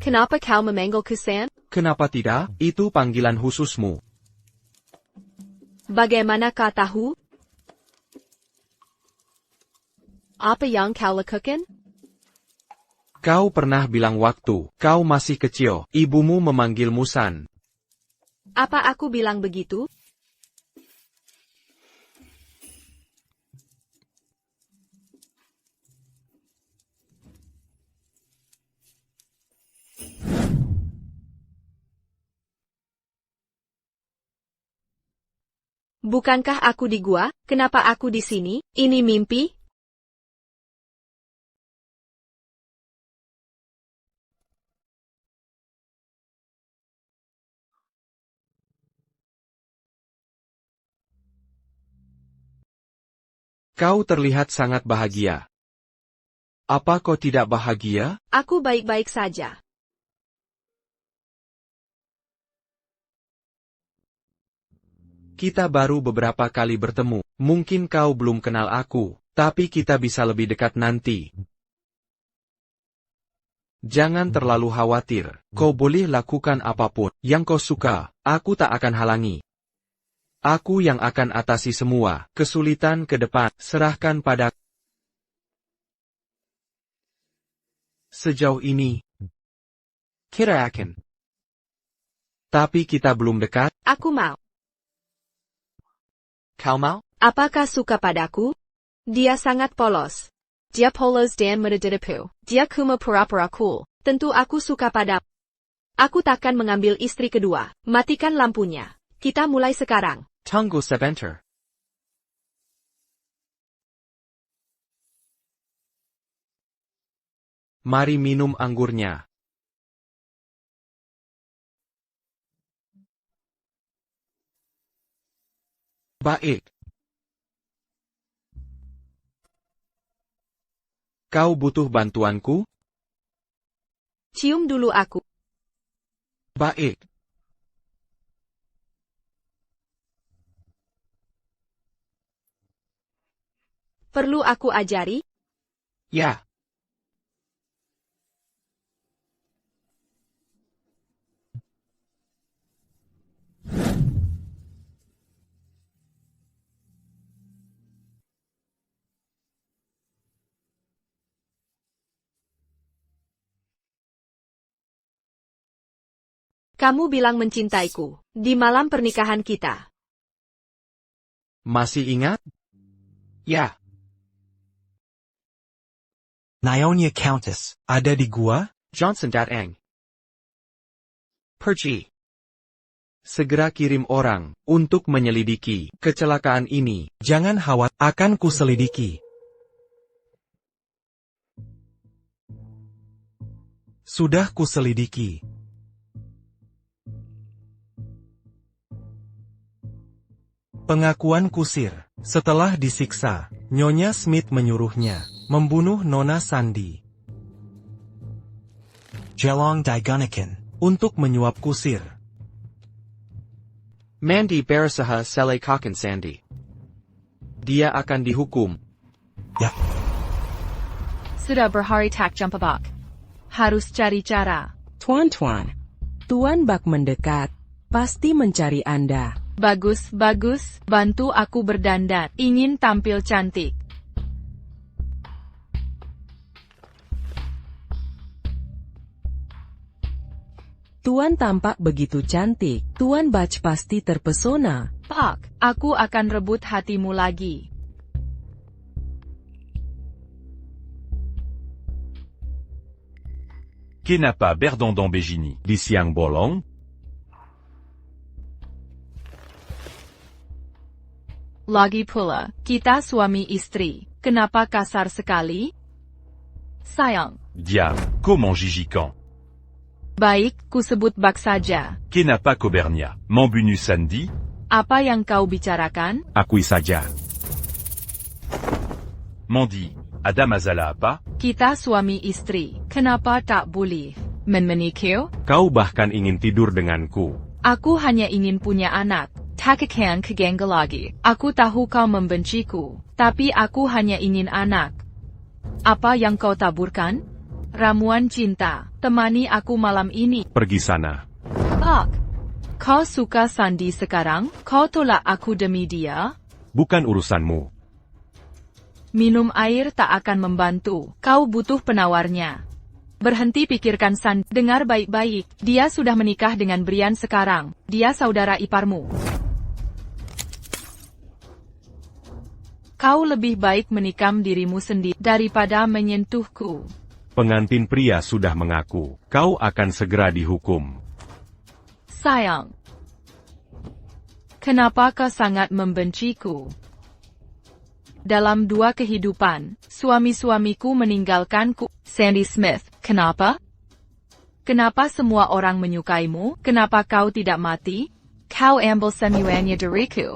Kenapa kau memanggil Kusan? Kenapa tidak? Itu panggilan khususmu. Bagaimana kau tahu? Apa yang kau lakukan? Kau pernah bilang waktu kau masih kecil, ibumu memanggilmu San. Apa aku bilang begitu? Bukankah aku di gua? Kenapa aku di sini? Ini mimpi? Kau terlihat sangat bahagia. Apa kau tidak bahagia? Aku baik-baik saja. Kita baru beberapa kali bertemu. Mungkin kau belum kenal aku, tapi kita bisa lebih dekat nanti. Jangan terlalu khawatir. Kau boleh lakukan apapun yang kau suka. Aku tak akan halangi. Aku yang akan atasi semua kesulitan ke depan. Serahkan pada. Sejauh ini, kita akan. Tapi kita belum dekat. Aku mau. Kau mau? Apakah suka padaku? Dia sangat polos. Dia polos dan muda-mudaku. Dia cuma pura-pura cool. Tentu aku suka padamu. Aku takkan mengambil istri kedua. Matikan lampunya. Kita mulai sekarang. Tunggu sebentar. Mari minum anggurnya. Baik. Kau butuh bantuanku? Cium dulu aku. Baik. Perlu aku ajari? Ya. Kamu bilang mencintaiku di malam pernikahan kita. Masih ingat? Ya. Nyonya Countess, ada di gua? Johnson Datang. Pergi. Segera kirim orang untuk menyelidiki kecelakaan ini. Jangan khawatir, akan kuselidiki. Sudah kuselidiki. Pengakuan kusir. Setelah disiksa, Nyonya Smith menyuruhnya membunuh Nona Sandy. Jelong Digunakan untuk menyuap kusir. Mandy berusaha selekahkan Sandy. Dia akan dihukum. Ya. Sudah berhari tak jumpa bak. Harus cari cara. Tuan-tuan, Tuan Bak mendekat. Pasti mencari Anda. Bagus, bagus. Bantu aku berdandan. Ingin tampil cantik. Tuan tampak begitu cantik. Tuan Bach pasti terpesona. Pak, aku akan rebut hatimu lagi. Kenapa Berdondon Begini? Di siang bolong? Lagi pula, kita suami istri. Kenapa kasar sekali? Sayang. Diable, comment Gigican? Baik, ku sebut Bak saja. Kenapa Cobernia? Membunuh Sandy? Apa yang kau bicarakan? Akui saja. Mandy, ada masalah apa? Kita suami istri. Kenapa tak boleh menikah? Kau bahkan ingin tidur denganku. Aku hanya ingin punya anak. Takkan keganggu lagi. Aku tahu kau membenciku, tapi aku hanya ingin anak. Apa yang kau taburkan? Ramuan cinta. Temani aku malam ini. Pergi sana. Bak, kau suka Sandy sekarang? Kau tolak aku demi dia? Bukan urusanmu. Minum air tak akan membantu. Kau butuh penawarnya. Berhenti pikirkan Sandy. Dengar baik-baik. Dia sudah menikah dengan Brian sekarang. Dia saudara iparmu. Kau lebih baik menikam dirimu sendiri daripada menyentuhku. Pengantin pria sudah mengaku. Kau akan segera dihukum. Sayang. Kenapa kau sangat membenciku? Dalam 2 kehidupan, suami-suamiku meninggalkanku. Sandy Smith, kenapa? Kenapa semua orang menyukaimu? Kenapa kau tidak mati? Kau ambil semuanya dariku.